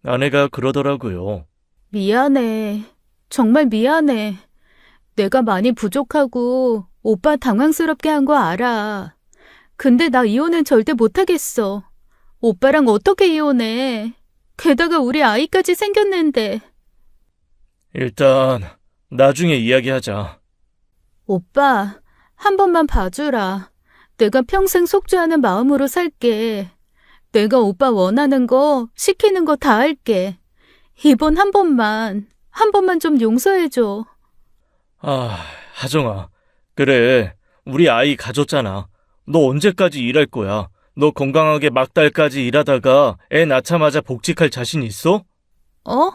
[SPEAKER 1] 아내가 그러더라고요.
[SPEAKER 2] 미안해. 정말 미안해. 내가 많이 부족하고 오빠 당황스럽게 한 거 알아. 근데 나 이혼은 절대 못하겠어. 오빠랑 어떻게 이혼해? 게다가 우리 아이까지 생겼는데.
[SPEAKER 1] 일단 나중에 이야기하자.
[SPEAKER 2] 오빠, 한 번만 봐주라. 내가 평생 속죄하는 마음으로 살게. 내가 오빠 원하는 거, 시키는 거 다 할게. 이번 한 번만 좀 용서해줘.
[SPEAKER 1] 하정아. 그래, 우리 아이 가졌잖아. 너 언제까지 일할 거야? 너 건강하게 막달까지 일하다가 애 낳자마자 복직할 자신 있어?
[SPEAKER 2] 어?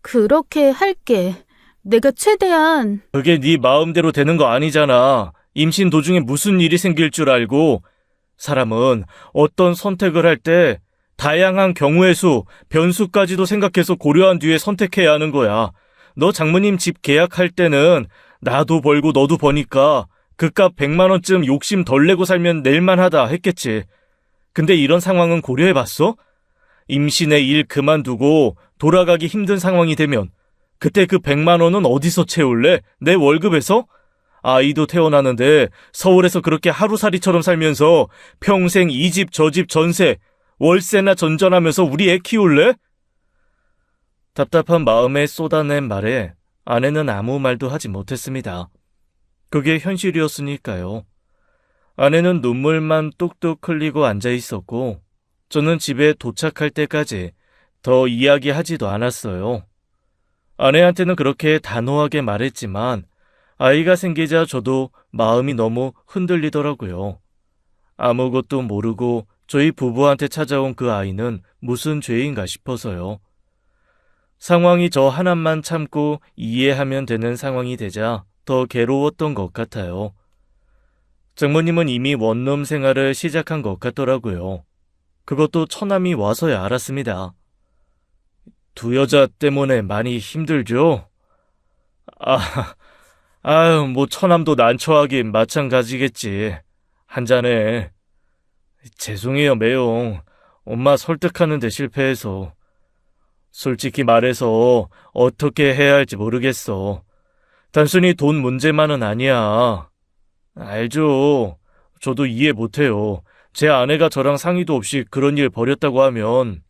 [SPEAKER 2] 그렇게 할게. 내가 최대한.
[SPEAKER 1] 그게 네 마음대로 되는 거 아니잖아. 임신 도중에 무슨 일이 생길 줄 알고. 사람은 어떤 선택을 할 때 다양한 경우의 수, 변수까지도 생각해서 고려한 뒤에 선택해야 하는 거야. 너 장모님 집 계약할 때는 나도 벌고 너도 버니까 그값 100만 원쯤 욕심 덜 내고 살면 낼만하다 했겠지. 근데 이런 상황은 고려해봤어? 임신에 일 그만두고 돌아가기 힘든 상황이 되면 그때 그 100만 원은 어디서 채울래? 내 월급에서? 아이도 태어나는데 서울에서 그렇게 하루살이처럼 살면서 평생 이 집 저 집 전세, 월세나 전전하면서 우리 애 키울래? 답답한 마음에 쏟아낸 말에 아내는 아무 말도 하지 못했습니다. 그게 현실이었으니까요. 아내는 눈물만 뚝뚝 흘리고 앉아 있었고 저는 집에 도착할 때까지 더 이야기하지도 않았어요. 아내한테는 그렇게 단호하게 말했지만 아이가 생기자 저도 마음이 너무 흔들리더라고요. 아무것도 모르고 저희 부부한테 찾아온 그 아이는 무슨 죄인가 싶어서요. 상황이 저 하나만 참고 이해하면 되는 상황이 되자 더 괴로웠던 것 같아요. 장모님은 이미 원룸 생활을 시작한 것 같더라고요. 그것도 처남이 와서야 알았습니다. 두 여자 때문에 많이 힘들죠? 뭐 처남도 난처하긴 마찬가지겠지. 한잔해. 죄송해요, 매용. 엄마 설득하는데 실패해서. 솔직히 말해서 어떻게 해야 할지 모르겠어. 단순히 돈 문제만은 아니야. 알죠. 저도 이해 못해요. 제 아내가 저랑 상의도 없이 그런 일 벌였다고 하면.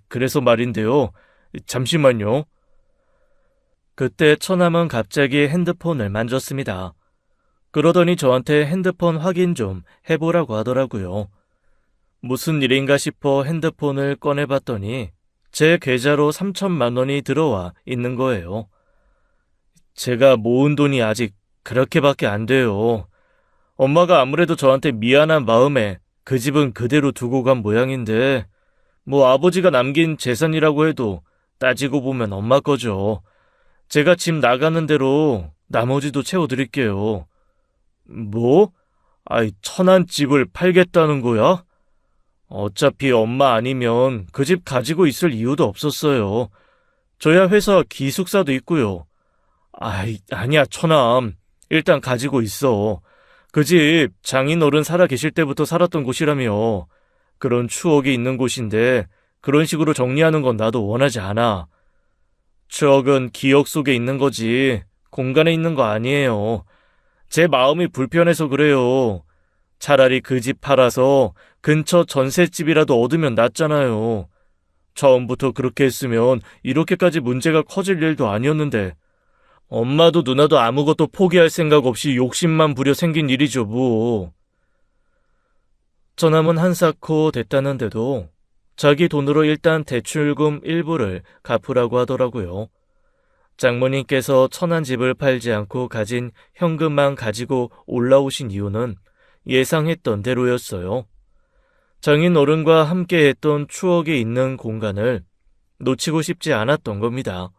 [SPEAKER 1] 그래서 말인데요. 잠시만요. 그때 처남은 갑자기 핸드폰을 만졌습니다. 그러더니 저한테 핸드폰 확인 좀 해보라고 하더라고요. 무슨 일인가 싶어 핸드폰을 꺼내봤더니 제 계좌로 3천만 원이 들어와 있는 거예요. 제가 모은 돈이 아직 그렇게밖에 안 돼요. 엄마가 아무래도 저한테 미안한 마음에 그 집은 그대로 두고 간 모양인데 뭐 아버지가 남긴 재산이라고 해도 따지고 보면 엄마 거죠. 제가 집 나가는 대로 나머지도 채워드릴게요. 뭐? 천한 집을 팔겠다는 거야? 어차피 엄마 아니면 그 집 가지고 있을 이유도 없었어요. 저야 회사 기숙사도 있고요. 아니야, 처남. 일단 가지고 있어. 그 집 장인어른 살아 계실 때부터 살았던 곳이라며. 그런 추억이 있는 곳인데 그런 식으로 정리하는 건 나도 원하지 않아. 추억은 기억 속에 있는 거지 공간에 있는 거 아니에요. 제 마음이 불편해서 그래요. 차라리 그 집 팔아서 근처 전셋집이라도 얻으면 낫잖아요. 처음부터 그렇게 했으면 이렇게까지 문제가 커질 일도 아니었는데 엄마도 누나도 아무것도 포기할 생각 없이 욕심만 부려 생긴 일이죠, 뭐. 저남은 한사코 됐다는데도 자기 돈으로 일단 대출금 일부를 갚으라고 하더라고요. 장모님께서 천한 집을 팔지 않고 가진 현금만 가지고 올라오신 이유는 예상했던 대로였어요. 장인 어른과 함께 했던 추억이 있는 공간을 놓치고 싶지 않았던 겁니다.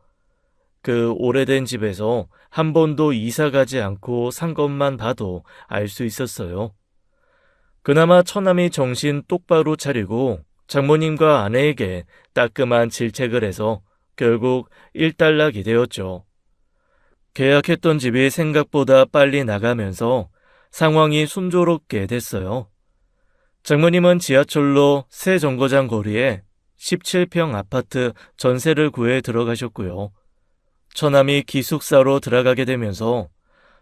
[SPEAKER 1] 그 오래된 집에서 한 번도 이사 가지 않고 산 것만 봐도 알 수 있었어요. 그나마 처남이 정신 똑바로 차리고 장모님과 아내에게 따끔한 질책을 해서 결국 일단락이 되었죠. 계약했던 집이 생각보다 빨리 나가면서 상황이 순조롭게 됐어요. 장모님은 지하철로 새 정거장 거리에 17평 아파트 전세를 구해 들어가셨고요. 처남이 기숙사로 들어가게 되면서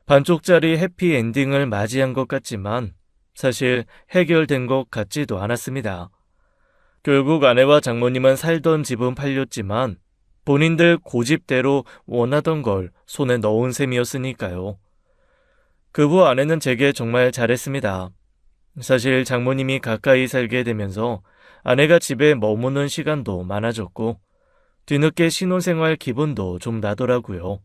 [SPEAKER 1] 반쪽짜리 해피엔딩을 맞이한 것 같지만 사실 해결된 것 같지도 않았습니다. 결국 아내와 장모님은 살던 집은 팔렸지만 본인들 고집대로 원하던 걸 손에 넣은 셈이었으니까요. 그 후 아내는 제게 정말 잘했습니다. 사실 장모님이 가까이 살게 되면서 아내가 집에 머무는 시간도 많아졌고 뒤늦게 신혼생활 기분도 좀 나더라고요.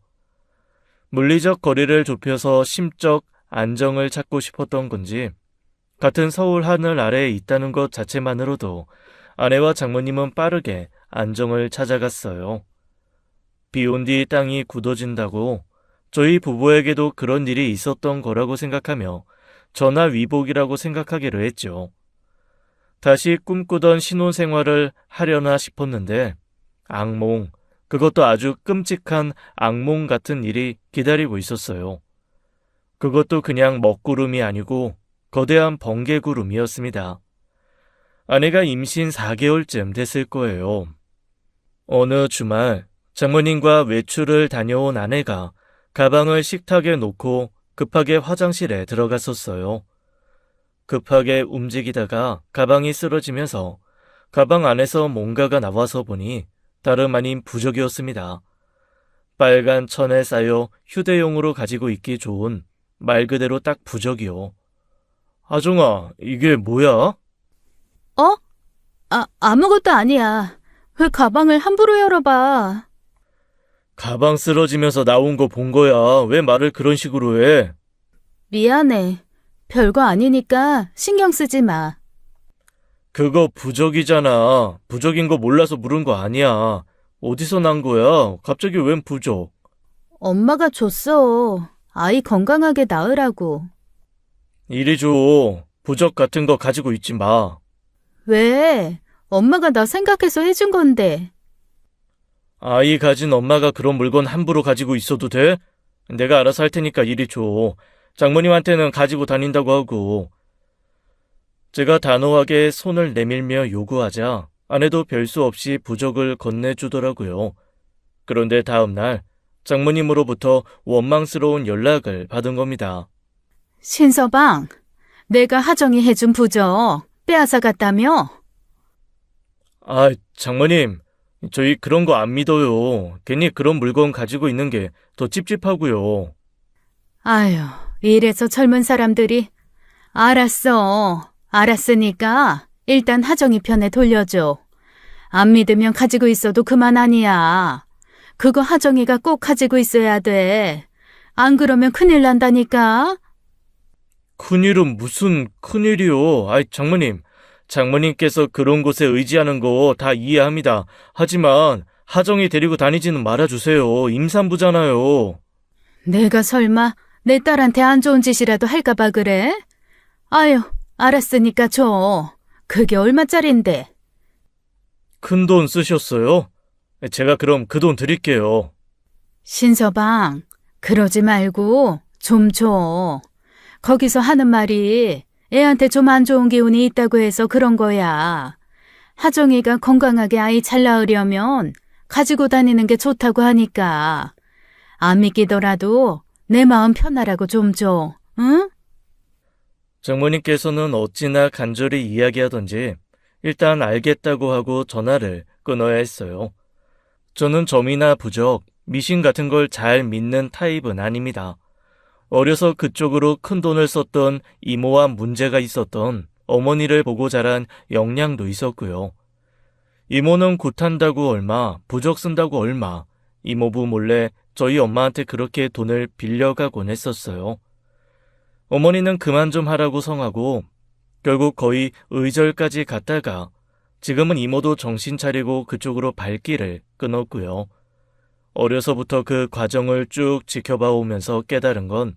[SPEAKER 1] 물리적 거리를 좁혀서 심적 안정을 찾고 싶었던 건지 같은 서울 하늘 아래에 있다는 것 자체만으로도 아내와 장모님은 빠르게 안정을 찾아갔어요. 비 온 뒤 땅이 굳어진다고 저희 부부에게도 그런 일이 있었던 거라고 생각하며 전화위복이라고 생각하기로 했죠. 다시 꿈꾸던 신혼생활을 하려나 싶었는데 악몽, 그것도 아주 끔찍한 악몽 같은 일이 기다리고 있었어요. 그것도 그냥 먹구름이 아니고 거대한 번개구름이었습니다. 아내가 임신 4개월쯤 됐을 거예요. 어느 주말 장모님과 외출을 다녀온 아내가 가방을 식탁에 놓고 급하게 화장실에 들어갔었어요. 급하게 움직이다가 가방이 쓰러지면서 가방 안에서 뭔가가 나와서 보니 다름 아닌 부적이었습니다. 빨간 천에 쌓여 휴대용으로 가지고 있기 좋은 말 그대로 딱 부적이요. 아종아, 이게 뭐야?
[SPEAKER 2] 어? 아무것도 아니야. 왜 가방을 함부로 열어봐.
[SPEAKER 1] 가방 쓰러지면서 나온 거 본 거야. 왜 말을 그런 식으로 해?
[SPEAKER 2] 미안해. 별거 아니니까 신경 쓰지 마.
[SPEAKER 1] 그거 부적이잖아. 부적인 거 몰라서 물은 거 아니야. 어디서 난 거야? 갑자기 웬 부적?
[SPEAKER 2] 엄마가 줬어. 아이 건강하게 낳으라고.
[SPEAKER 1] 이리 줘. 부적 같은 거 가지고 있지 마.
[SPEAKER 2] 왜? 엄마가 나 생각해서 해준 건데.
[SPEAKER 1] 아이 가진 엄마가 그런 물건 함부로 가지고 있어도 돼? 내가 알아서 할 테니까 이리 줘. 장모님한테는 가지고 다닌다고 하고. 제가 단호하게 손을 내밀며 요구하자 아내도 별 수 없이 부적을 건네주더라고요. 그런데 다음 날 장모님으로부터 원망스러운 연락을 받은 겁니다.
[SPEAKER 2] 신서방, 내가 하정이 해준 부적 빼앗아 갔다며?
[SPEAKER 1] 아, 장모님, 저희 그런 거 안 믿어요. 괜히 그런 물건 가지고 있는 게 더 찝찝하고요.
[SPEAKER 2] 아유, 이래서 젊은 사람들이 알았어. 알았으니까 일단 하정이 편에 돌려줘. 안 믿으면 가지고 있어도 그만 아니야. 그거 하정이가 꼭 가지고 있어야 돼. 안 그러면 큰일 난다니까.
[SPEAKER 1] 큰일은 무슨 큰일이요. 아이, 장모님께서 그런 곳에 의지하는 거 다 이해합니다. 하지만 하정이 데리고 다니지는 말아주세요. 임산부잖아요.
[SPEAKER 2] 내가 설마 내 딸한테 안 좋은 짓이라도 할까봐 그래? 아유, 알았으니까 줘. 그게 얼마짜린데?
[SPEAKER 1] 큰 돈 쓰셨어요? 제가 그럼 그 돈 드릴게요.
[SPEAKER 2] 신서방, 그러지 말고 좀 줘. 거기서 하는 말이 애한테 좀 안 좋은 기운이 있다고 해서 그런 거야. 하정이가 건강하게 아이 잘 낳으려면 가지고 다니는 게 좋다고 하니까. 안 믿기더라도 내 마음 편하라고 좀 줘, 응?
[SPEAKER 1] 장모님께서는 어찌나 간절히 이야기하던지 일단 알겠다고 하고 전화를 끊어야 했어요. 저는 점이나 부적, 미신 같은 걸 잘 믿는 타입은 아닙니다. 어려서 그쪽으로 큰 돈을 썼던 이모와 문제가 있었던 어머니를 보고 자란 역량도 있었고요. 이모는 굿한다고 얼마, 부적 쓴다고 얼마, 이모부 몰래 저희 엄마한테 그렇게 돈을 빌려가곤 했었어요. 어머니는 그만 좀 하라고 성하고 결국 거의 의절까지 갔다가 지금은 이모도 정신 차리고 그쪽으로 발길을 끊었고요. 어려서부터 그 과정을 쭉 지켜봐 오면서 깨달은 건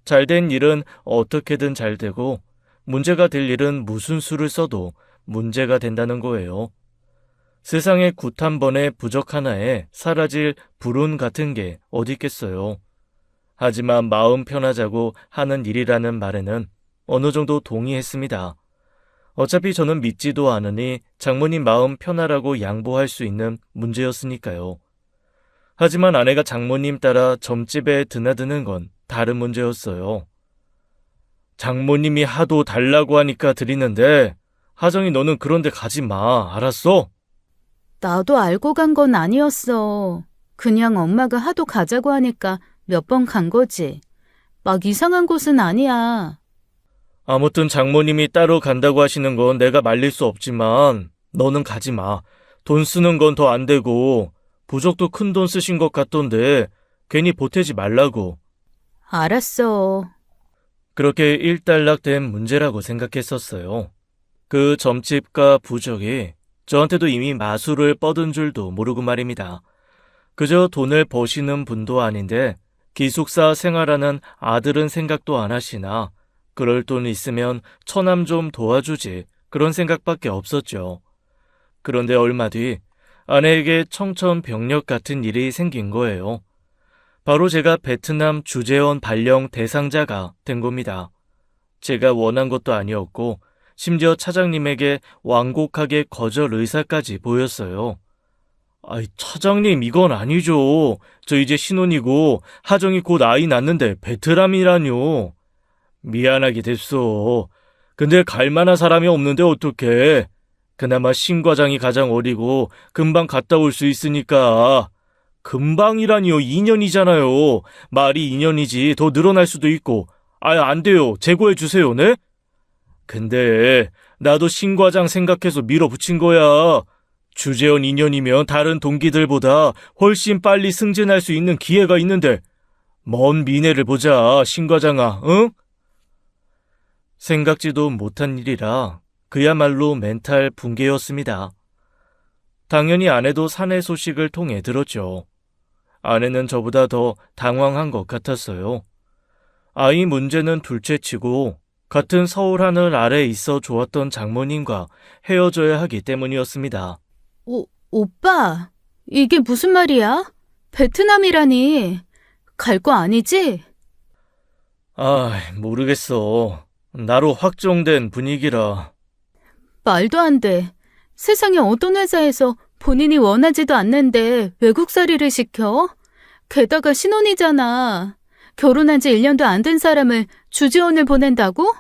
[SPEAKER 1] 잘된 일은 어떻게든 잘 되고 문제가 될 일은 무슨 수를 써도 문제가 된다는 거예요. 세상에 굿 한 번에 부적 하나에 사라질 불운 같은 게 어디 있겠어요. 하지만 마음 편하자고 하는 일이라는 말에는 어느 정도 동의했습니다. 어차피 저는 믿지도 않으니 장모님 마음 편하라고 양보할 수 있는 문제였으니까요. 하지만 아내가 장모님 따라 점집에 드나드는 건 다른 문제였어요. 장모님이 하도 달라고 하니까 드리는데 하정이 너는 그런 데 가지 마. 알았어?
[SPEAKER 2] 나도 알고 간 건 아니었어. 그냥 엄마가 하도 가자고 하니까 몇 번 간 거지. 막 이상한 곳은 아니야.
[SPEAKER 1] 아무튼 장모님이 따로 간다고 하시는 건 내가 말릴 수 없지만 너는 가지 마. 돈 쓰는 건 더 안 되고 부적도 큰 돈 쓰신 것 같던데 괜히 보태지 말라고.
[SPEAKER 2] 알았어.
[SPEAKER 1] 그렇게 일단락된 문제라고 생각했었어요. 그 점집과 부적이 저한테도 이미 마술을 뻗은 줄도 모르고 말입니다. 그저 돈을 버시는 분도 아닌데 기숙사 생활하는 아들은 생각도 안 하시나 그럴 돈 있으면 처남 좀 도와주지 그런 생각밖에 없었죠. 그런데 얼마 뒤 아내에게 청천벽력 같은 일이 생긴 거예요. 바로 제가 베트남 주재원 발령 대상자가 된 겁니다. 제가 원한 것도 아니었고 심지어 차장님에게 완곡하게 거절 의사까지 보였어요. 아이, 차장님 이건 아니죠. 저 이제 신혼이고 하정이 곧 아이 낳는데 베트남이라뇨. 미안하게 됐어. 근데 갈 만한 사람이 없는데 어떡해. 그나마 신 과장이 가장 어리고 금방 갔다 올 수 있으니까. 금방이라니요. 2년이잖아요. 말이 2년이지 더 늘어날 수도 있고. 안 돼요. 재고해 주세요. 네? 근데 나도 신 과장 생각해서 밀어붙인 거야. 주재원 2년이면 다른 동기들보다 훨씬 빨리 승진할 수 있는 기회가 있는데 먼 미래를 보자, 신 과장아, 응? 생각지도 못한 일이라 그야말로 멘탈 붕괴였습니다. 당연히 아내도 사내 소식을 통해 들었죠. 아내는 저보다 더 당황한 것 같았어요. 아이 문제는 둘째치고 같은 서울 하늘 아래에 있어 좋았던 장모님과 헤어져야 하기 때문이었습니다.
[SPEAKER 2] 오빠, 이게 무슨 말이야? 베트남이라니. 갈 거 아니지?
[SPEAKER 1] 모르겠어. 나로 확정된 분위기라.
[SPEAKER 2] 말도 안 돼. 세상에 어떤 회사에서 본인이 원하지도 않는데 외국살이를 시켜? 게다가 신혼이잖아. 결혼한 지 1년도 안 된 사람을 주재원을 보낸다고?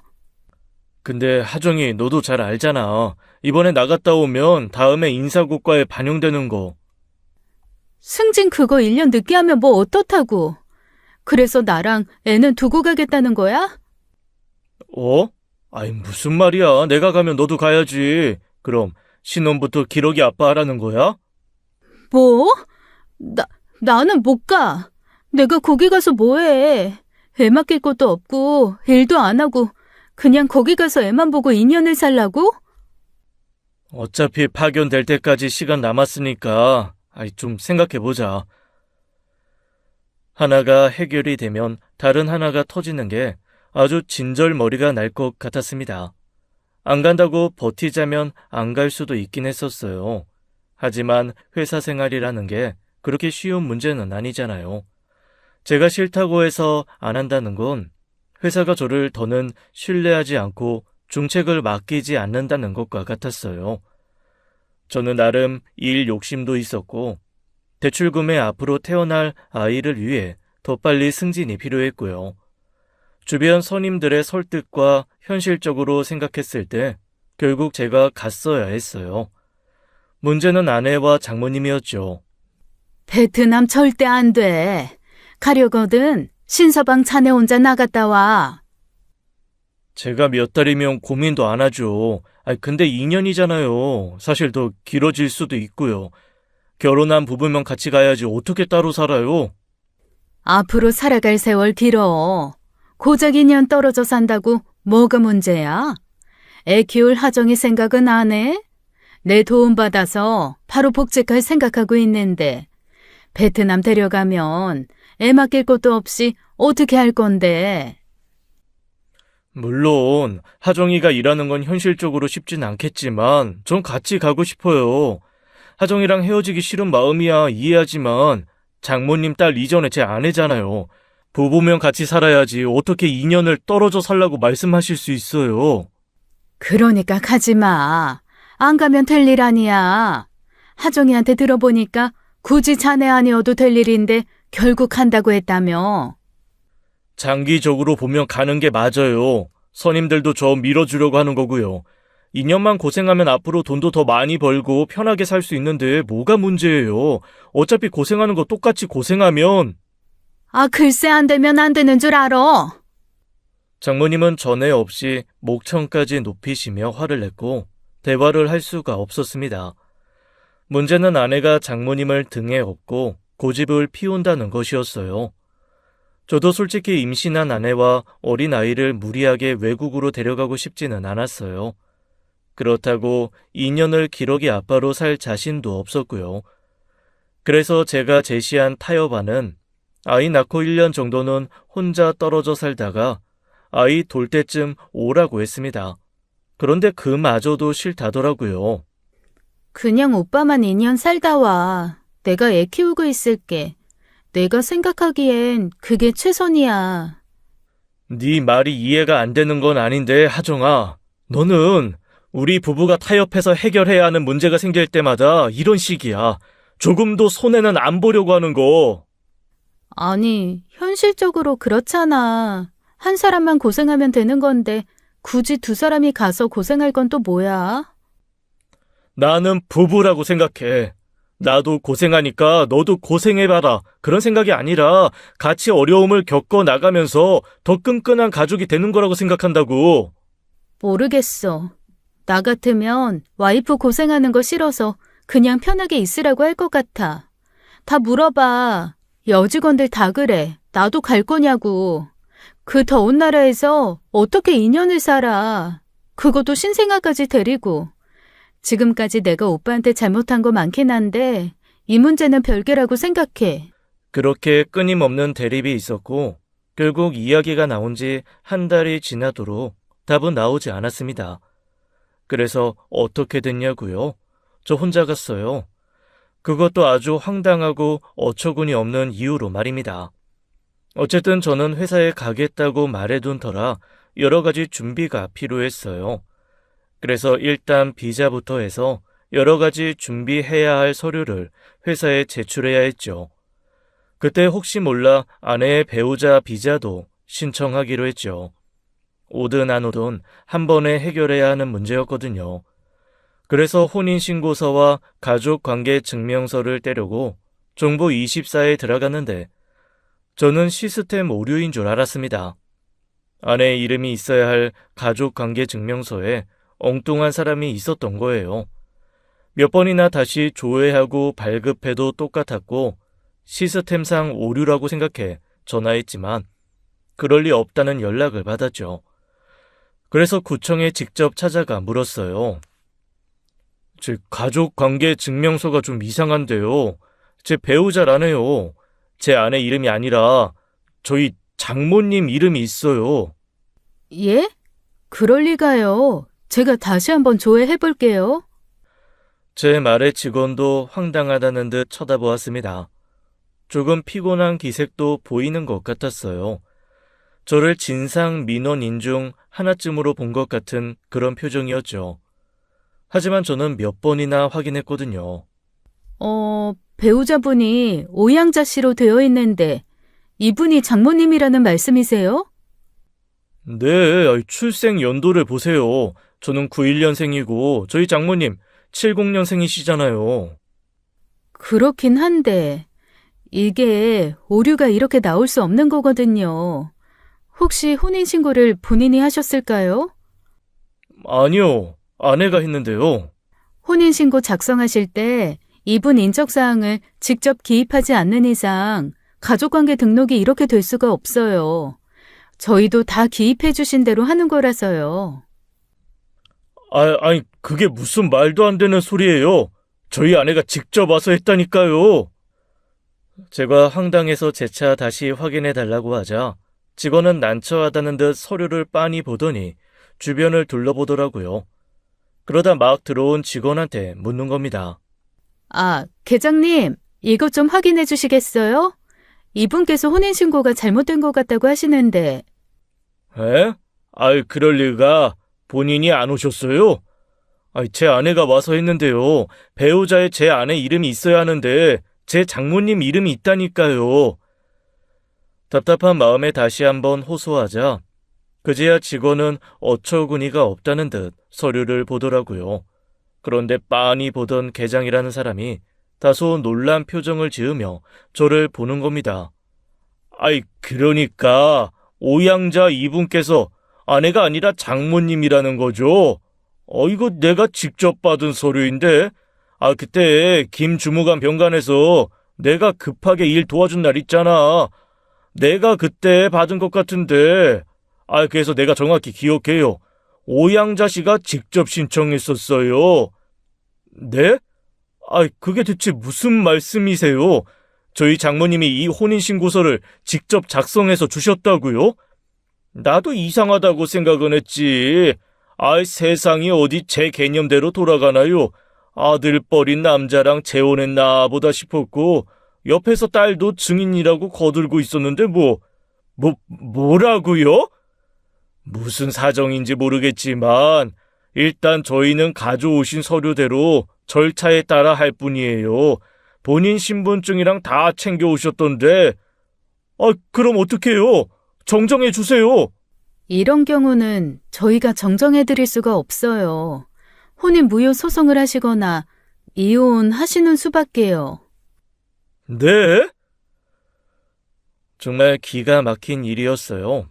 [SPEAKER 1] 근데 하정이 너도 잘 알잖아. 이번에 나갔다 오면 다음에 인사고과에 반영되는 거.
[SPEAKER 2] 승진 그거 1년 늦게 하면 뭐 어떻다고. 그래서 나랑 애는 두고 가겠다는 거야?
[SPEAKER 1] 무슨 말이야. 내가 가면 너도 가야지. 그럼 신혼부터 기러기 아빠 하라는 거야?
[SPEAKER 2] 뭐? 나는 못 가. 내가 거기 가서 뭐해. 애 맡길 것도 없고 일도 안 하고 그냥 거기 가서 애만 보고 2년을 살라고?
[SPEAKER 1] 어차피 파견될 때까지 시간 남았으니까 좀 생각해보자. 하나가 해결이 되면 다른 하나가 터지는 게 아주 진절머리가 날 것 같았습니다. 안 간다고 버티자면 안 갈 수도 있긴 했었어요. 하지만 회사 생활이라는 게 그렇게 쉬운 문제는 아니잖아요. 제가 싫다고 해서 안 한다는 건 회사가 저를 더는 신뢰하지 않고 중책을 맡기지 않는다는 것과 같았어요. 저는 나름 일 욕심도 있었고 대출금에 앞으로 태어날 아이를 위해 더 빨리 승진이 필요했고요. 주변 선임들의 설득과 현실적으로 생각했을 때 결국 제가 갔어야 했어요. 문제는 아내와 장모님이었죠.
[SPEAKER 2] 베트남 절대 안 돼. 가려거든. 신서방 자네 혼자 나갔다 와.
[SPEAKER 1] 제가 몇 달이면 고민도 안 하죠. 근데 2년이잖아요. 사실 더 길어질 수도 있고요. 결혼한 부부면 같이 가야지 어떻게 따로 살아요?
[SPEAKER 2] 앞으로 살아갈 세월 길어. 고작 2년 떨어져 산다고 뭐가 문제야? 애 키울 하정이 생각은 안 해? 내 도움 받아서 바로 복직할 생각하고 있는데 베트남 데려가면 애 맡길 곳도 없이 어떻게 할 건데?
[SPEAKER 1] 물론 하정이가 일하는 건 현실적으로 쉽진 않겠지만 전 같이 가고 싶어요. 하정이랑 헤어지기 싫은 마음이야 이해하지만 장모님 딸 이전에 제 아내잖아요. 부부면 같이 살아야지 어떻게 2년을 떨어져 살라고 말씀하실 수 있어요.
[SPEAKER 2] 그러니까 가지 마. 안 가면 될 일 아니야. 하정이한테 들어보니까 굳이 자네 아니어도 될 일인데 결국 간다고 했다며.
[SPEAKER 1] 장기적으로 보면 가는 게 맞아요. 선임들도 저 밀어주려고 하는 거고요. 2년만 고생하면 앞으로 돈도 더 많이 벌고 편하게 살 수 있는데 뭐가 문제예요. 어차피 고생하는 거 똑같이 고생하면.
[SPEAKER 2] 아, 글쎄 안 되면 안 되는 줄 알아.
[SPEAKER 1] 장모님은 전에 없이 목청까지 높이시며 화를 냈고 대화를 할 수가 없었습니다. 문제는 아내가 장모님을 등에 업고 고집을 피운다는 것이었어요. 저도 솔직히 임신한 아내와 어린 아이를 무리하게 외국으로 데려가고 싶지는 않았어요. 그렇다고 2년을 기러기 아빠로 살 자신도 없었고요. 그래서 제가 제시한 타협안은 아이 낳고 1년 정도는 혼자 떨어져 살다가 아이 돌 때쯤 오라고 했습니다. 그런데 그마저도 싫다더라고요.
[SPEAKER 2] 그냥 오빠만 2년 살다 와. 내가 애 키우고 있을게. 내가 생각하기엔 그게 최선이야.
[SPEAKER 1] 네 말이 이해가 안 되는 건 아닌데 하정아, 너는 우리 부부가 타협해서 해결해야 하는 문제가 생길 때마다 이런 식이야. 조금도 손해는 안 보려고 하는 거.
[SPEAKER 2] 아니, 현실적으로 그렇잖아. 한 사람만 고생하면 되는 건데 굳이 두 사람이 가서 고생할 건 또 뭐야?
[SPEAKER 1] 나는 부부라고 생각해. 나도 고생하니까 너도 고생해봐라. 그런 생각이 아니라 같이 어려움을 겪어 나가면서 더 끈끈한 가족이 되는 거라고 생각한다고.
[SPEAKER 2] 모르겠어. 나 같으면 와이프 고생하는 거 싫어서 그냥 편하게 있으라고 할 것 같아. 다 물어봐. 여직원들 다 그래. 나도 갈 거냐고. 그 더운 나라에서 어떻게 2년을 살아. 그것도 신생아까지 데리고. 지금까지 내가 오빠한테 잘못한 거 많긴 한데 이 문제는 별개라고 생각해.
[SPEAKER 1] 그렇게 끊임없는 대립이 있었고 결국 이야기가 나온 지 한 달이 지나도록 답은 나오지 않았습니다. 그래서 어떻게 됐냐고요? 저 혼자 갔어요. 그것도 아주 황당하고 어처구니 없는 이유로 말입니다. 어쨌든 저는 회사에 가겠다고 말해둔 터라 여러 가지 준비가 필요했어요. 그래서 일단 비자부터 해서 여러 가지 준비해야 할 서류를 회사에 제출해야 했죠. 그때 혹시 몰라 아내의 배우자 비자도 신청하기로 했죠. 오든 안 오든 한 번에 해결해야 하는 문제였거든요. 그래서 혼인신고서와 가족관계증명서를 떼려고 정부 24에 들어갔는데 저는 시스템 오류인 줄 알았습니다. 아내의 이름이 있어야 할 가족관계증명서에 엉뚱한 사람이 있었던 거예요. 몇 번이나 다시 조회하고 발급해도 똑같았고 시스템상 오류라고 생각해 전화했지만 그럴 리 없다는 연락을 받았죠. 그래서 구청에 직접 찾아가 물었어요. 제 가족관계증명서가 좀 이상한데요. 제 배우자라네요. 제 아내 이름이 아니라 저희 장모님 이름이 있어요.
[SPEAKER 2] 예? 그럴 리가요. 제가 다시 한번 조회해 볼게요.
[SPEAKER 1] 제 말에 직원도 황당하다는 듯 쳐다보았습니다. 조금 피곤한 기색도 보이는 것 같았어요. 저를 진상 민원인 중 하나쯤으로 본 것 같은 그런 표정이었죠. 하지만 저는 몇 번이나 확인했거든요.
[SPEAKER 2] 배우자분이 오양자 씨로 되어 있는데 이분이 장모님이라는 말씀이세요?
[SPEAKER 1] 네, 출생 연도를 보세요. 저는 91년생이고 저희 장모님 70년생이시잖아요.
[SPEAKER 2] 그렇긴 한데 이게 오류가 이렇게 나올 수 없는 거거든요. 혹시 혼인신고를 본인이 하셨을까요?
[SPEAKER 1] 아니요, 아내가 했는데요.
[SPEAKER 2] 혼인신고 작성하실 때 이분 인적사항을 직접 기입하지 않는 이상 가족관계 등록이 이렇게 될 수가 없어요. 저희도 다 기입해 주신 대로 하는 거라서요.
[SPEAKER 1] 아니, 그게 무슨 말도 안 되는 소리예요. 저희 아내가 직접 와서 했다니까요. 제가 황당해서 재차 다시 확인해 달라고 하자 직원은 난처하다는 듯 서류를 빤히 보더니 주변을 둘러보더라고요. 그러다 막 들어온 직원한테 묻는 겁니다.
[SPEAKER 2] 계장님, 이것 좀 확인해 주시겠어요? 이분께서 혼인신고가 잘못된 것 같다고 하시는데.
[SPEAKER 1] 에? 그럴 리가. 본인이 안 오셨어요? 제 아내가 와서 했는데요. 배우자에 제 아내 이름이 있어야 하는데 제 장모님 이름이 있다니까요. 답답한 마음에 다시 한번 호소하자 그제야 직원은 어처구니가 없다는 듯 서류를 보더라고요. 그런데 빤히 보던 계장이라는 사람이 다소 놀란 표정을 지으며 저를 보는 겁니다. 그러니까 오양자 이분께서 아내가 아니라 장모님이라는 거죠. 이거 내가 직접 받은 서류인데, 그때 김 주무관 병간에서 내가 급하게 일 도와준 날 있잖아. 내가 그때 받은 것 같은데, 그래서 내가 정확히 기억해요. 오양자 씨가 직접 신청했었어요. 네? 그게 대체 무슨 말씀이세요? 저희 장모님이 이 혼인신고서를 직접 작성해서 주셨다고요? 나도 이상하다고 생각은 했지. 세상이 어디 제 개념대로 돌아가나요? 아들뻘인 남자랑 재혼한 나보다 싶었고 옆에서 딸도 증인이라고 거들고 있었는데 뭐라고요? 무슨 사정인지 모르겠지만 일단 저희는 가져오신 서류대로 절차에 따라 할 뿐이에요. 본인 신분증이랑 다 챙겨오셨던데 그럼 어떡해요? 정정해 주세요.
[SPEAKER 2] 이런 경우는 저희가 정정해 드릴 수가 없어요. 혼인 무효 소송을 하시거나 이혼하시는 수밖에요.
[SPEAKER 1] 네? 정말 기가 막힌 일이었어요.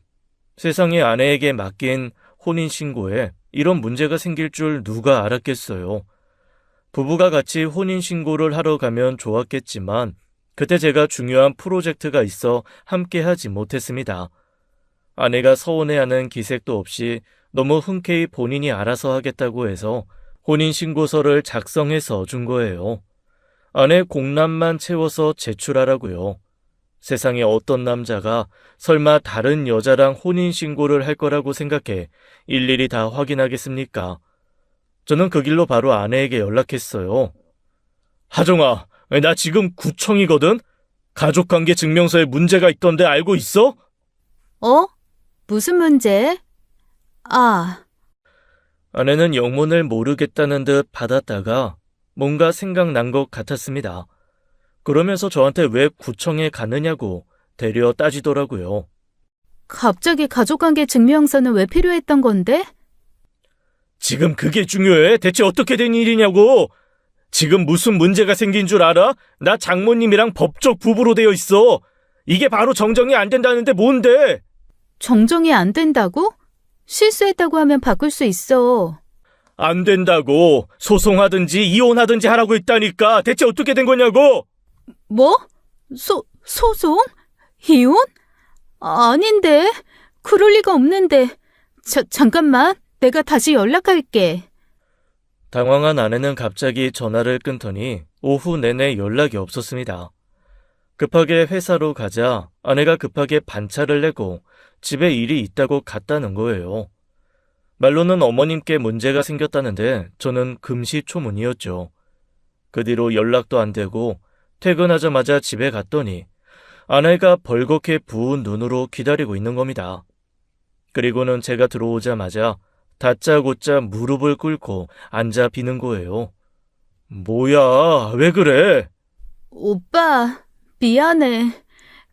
[SPEAKER 1] 세상에 아내에게 맡긴 혼인신고에 이런 문제가 생길 줄 누가 알았겠어요. 부부가 같이 혼인신고를 하러 가면 좋았겠지만 그때 제가 중요한 프로젝트가 있어 함께하지 못했습니다. 아내가 서운해하는 기색도 없이 너무 흔쾌히 본인이 알아서 하겠다고 해서 혼인신고서를 작성해서 준 거예요. 아내 공란만 채워서 제출하라고요. 세상에 어떤 남자가 설마 다른 여자랑 혼인신고를 할 거라고 생각해 일일이 다 확인하겠습니까? 저는 그 길로 바로 아내에게 연락했어요. 하정아, 나 지금 구청이거든? 가족관계 증명서에 문제가 있던데 알고 있어?
[SPEAKER 2] 무슨 문제?
[SPEAKER 1] 아내는 영문을 모르겠다는 듯 받았다가 뭔가 생각난 것 같았습니다. 그러면서 저한테 왜 구청에 가느냐고 되려 따지더라고요.
[SPEAKER 2] 갑자기 가족관계 증명서는 왜 필요했던 건데?
[SPEAKER 1] 지금 그게 중요해? 대체 어떻게 된 일이냐고? 지금 무슨 문제가 생긴 줄 알아? 나 장모님이랑 법적 부부로 되어 있어. 이게 바로 정정이 안 된다는데 뭔데?
[SPEAKER 2] 정정이 안 된다고? 실수했다고 하면 바꿀 수 있어.
[SPEAKER 1] 안 된다고. 소송하든지 이혼하든지 하라고 했다니까. 대체 어떻게 된 거냐고?
[SPEAKER 2] 뭐? 소송? 이혼? 아닌데. 그럴 리가 없는데. 잠깐만. 내가 다시 연락할게.
[SPEAKER 1] 당황한 아내는 갑자기 전화를 끊더니 오후 내내 연락이 없었습니다. 급하게 회사로 가자 아내가 급하게 반차를 내고 집에 일이 있다고 갔다는 거예요. 말로는 어머님께 문제가 생겼다는데 저는 금시초문이었죠. 그 뒤로 연락도 안 되고 퇴근하자마자 집에 갔더니 아내가 벌겋게 부은 눈으로 기다리고 있는 겁니다. 그리고는 제가 들어오자마자 다짜고짜 무릎을 꿇고 앉아 비는 거예요. 뭐야, 왜 그래?
[SPEAKER 2] 오빠, 미안해.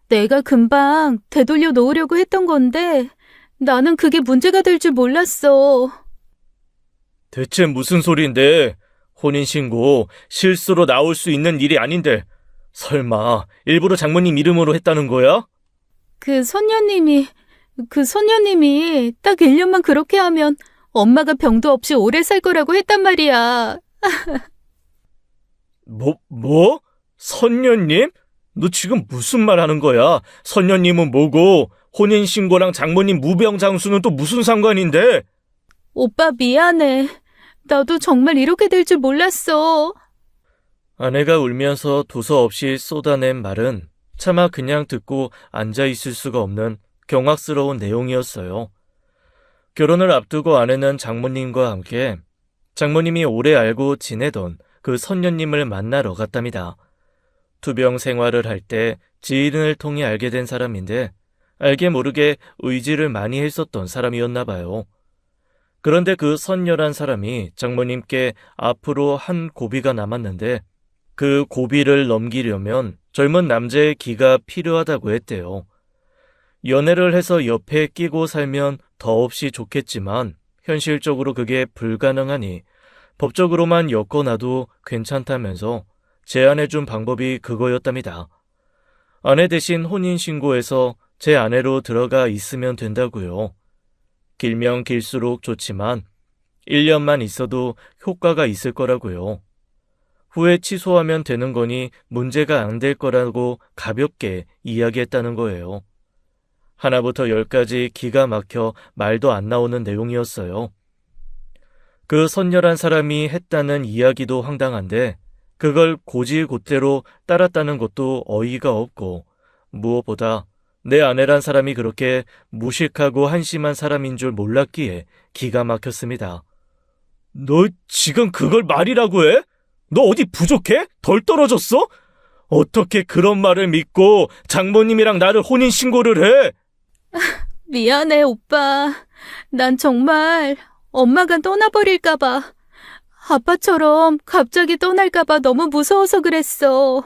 [SPEAKER 2] 내가 금방 되돌려 놓으려고 했던 건데 나는 그게 문제가 될 줄 몰랐어.
[SPEAKER 1] 대체 무슨 소린데? 혼인신고 실수로 나올 수 있는 일이 아닌데 설마 일부러 장모님 이름으로 했다는 거야?
[SPEAKER 2] 그 손녀님이 딱 1년만 그렇게 하면 엄마가 병도 없이 오래 살 거라고 했단 말이야.
[SPEAKER 1] 뭐? 선녀님? 너 지금 무슨 말 하는 거야? 선녀님은 뭐고 혼인신고랑 장모님 무병장수는 또 무슨 상관인데?
[SPEAKER 2] 오빠 미안해. 나도 정말 이렇게 될 줄 몰랐어.
[SPEAKER 1] 아내가 울면서 두서없이 쏟아낸 말은 차마 그냥 듣고 앉아있을 수가 없는 경악스러운 내용이었어요. 결혼을 앞두고 아내는 장모님과 함께 장모님이 오래 알고 지내던 그 선녀님을 만나러 갔답니다. 투병 생활을 할 때 지인을 통해 알게 된 사람인데 알게 모르게 의지를 많이 했었던 사람이었나 봐요. 그런데 그 선녀란 사람이 장모님께 앞으로 한 고비가 남았는데 그 고비를 넘기려면 젊은 남자의 기가 필요하다고 했대요. 연애를 해서 옆에 끼고 살면 더없이 좋겠지만 현실적으로 그게 불가능하니 법적으로만 엮어놔도 괜찮다면서 제안해준 방법이 그거였답니다. 아내 대신 혼인신고해서 제 아내로 들어가 있으면 된다고요. 길면 길수록 좋지만 1년만 있어도 효과가 있을 거라고요. 후에 취소하면 되는 거니 문제가 안 될 거라고 가볍게 이야기했다는 거예요. 하나부터 열까지 기가 막혀 말도 안 나오는 내용이었어요. 그 선녀란 사람이 했다는 이야기도 황당한데 그걸 고지곧대로 따랐다는 것도 어이가 없고 무엇보다 내 아내란 사람이 그렇게 무식하고 한심한 사람인 줄 몰랐기에 기가 막혔습니다. 너 지금 그걸 말이라고 해? 너 어디 부족해? 덜 떨어졌어? 어떻게 그런 말을 믿고 장모님이랑 나를 혼인신고를 해?
[SPEAKER 2] 미안해, 오빠. 난 정말 엄마가 떠나버릴까봐, 아빠처럼 갑자기 떠날까봐 너무 무서워서 그랬어.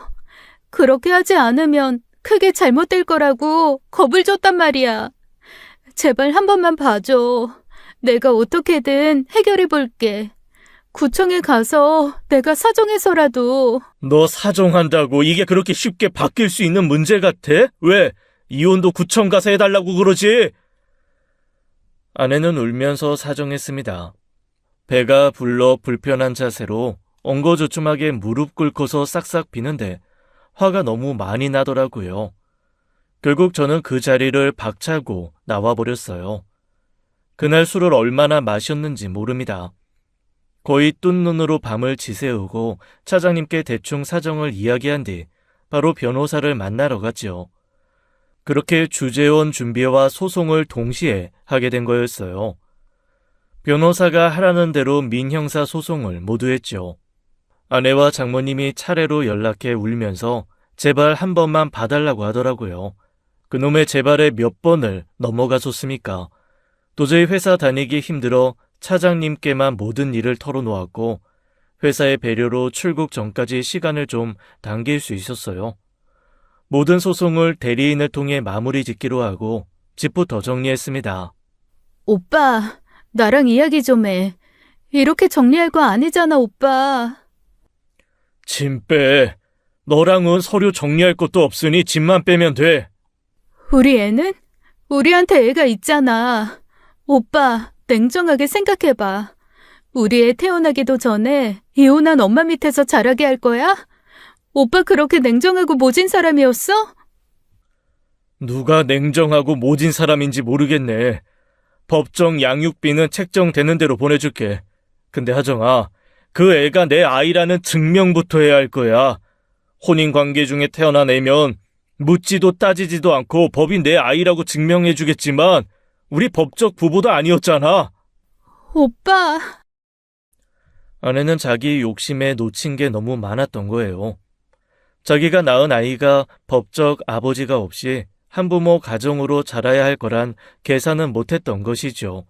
[SPEAKER 2] 그렇게 하지 않으면 크게 잘못될 거라고 겁을 줬단 말이야. 제발 한 번만 봐줘. 내가 어떻게든 해결해 볼게. 구청에 가서 내가 사정해서라도.
[SPEAKER 1] 너 사정한다고 이게 그렇게 쉽게 바뀔 수 있는 문제 같아? 왜? 이혼도 구청 가서 해달라고 그러지? 아내는 울면서 사정했습니다. 배가 불러 불편한 자세로 엉거주춤하게 무릎 꿇고서 싹싹 비는데 화가 너무 많이 나더라고요. 결국 저는 그 자리를 박차고 나와버렸어요. 그날 술을 얼마나 마셨는지 모릅니다. 거의 뜬 눈으로 밤을 지새우고 차장님께 대충 사정을 이야기한 뒤 바로 변호사를 만나러 갔지요. 그렇게 주재원 준비와 소송을 동시에 하게 된 거였어요. 변호사가 하라는 대로 민형사 소송을 모두 했죠. 아내와 장모님이 차례로 연락해 울면서 제발 한 번만 봐달라고 하더라고요. 그놈의 제발에 몇 번을 넘어가줬습니까? 도저히 회사 다니기 힘들어 차장님께만 모든 일을 털어놓았고 회사의 배려로 출국 전까지 시간을 좀 당길 수 있었어요. 모든 소송을 대리인을 통해 마무리 짓기로 하고 집부터 정리했습니다.
[SPEAKER 2] 오빠, 나랑 이야기 좀 해. 이렇게 정리할 거 아니잖아, 오빠.
[SPEAKER 1] 짐 빼. 너랑은 서류 정리할 것도 없으니 짐만 빼면 돼.
[SPEAKER 2] 우리 애는? 우리한테 애가 있잖아. 오빠, 냉정하게 생각해봐. 우리 애 태어나기도 전에 이혼한 엄마 밑에서 자라게 할 거야? 오빠 그렇게 냉정하고 모진 사람이었어?
[SPEAKER 1] 누가 냉정하고 모진 사람인지 모르겠네. 법정 양육비는 책정되는 대로 보내줄게. 근데 하정아, 그 애가 내 아이라는 증명부터 해야 할 거야. 혼인관계 중에 태어난 애면 묻지도 따지지도 않고 법이 내 아이라고 증명해주겠지만 우리 법적 부부도 아니었잖아.
[SPEAKER 2] 오빠.
[SPEAKER 1] 아내는 자기 욕심에 놓친 게 너무 많았던 거예요. 자기가 낳은 아이가 법적 아버지가 없이 한부모 가정으로 자라야 할 거란 계산은 못했던 것이죠.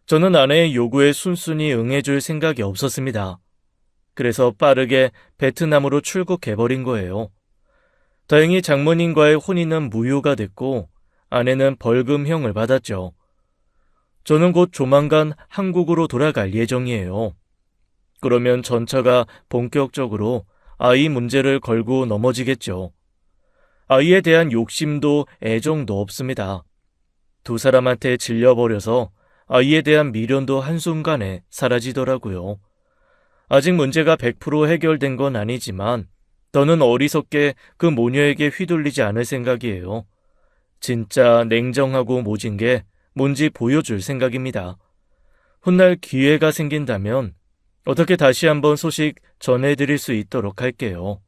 [SPEAKER 1] 저는 아내의 요구에 순순히 응해줄 생각이 없었습니다. 그래서 빠르게 베트남으로 출국해버린 거예요. 다행히 장모님과의 혼인은 무효가 됐고 아내는 벌금형을 받았죠. 저는 곧 조만간 한국으로 돌아갈 예정이에요. 그러면 전처가 본격적으로 아이 문제를 걸고 넘어지겠죠. 아이에 대한 욕심도 애정도 없습니다. 두 사람한테 질려버려서 아이에 대한 미련도 한순간에 사라지더라고요. 아직 문제가 100% 해결된 건 아니지만 더는 어리석게 그 모녀에게 휘둘리지 않을 생각이에요. 진짜 냉정하고 모진 게 뭔지 보여줄 생각입니다. 훗날 기회가 생긴다면 어떻게 다시 한번 소식 전해드릴 수 있도록 할게요.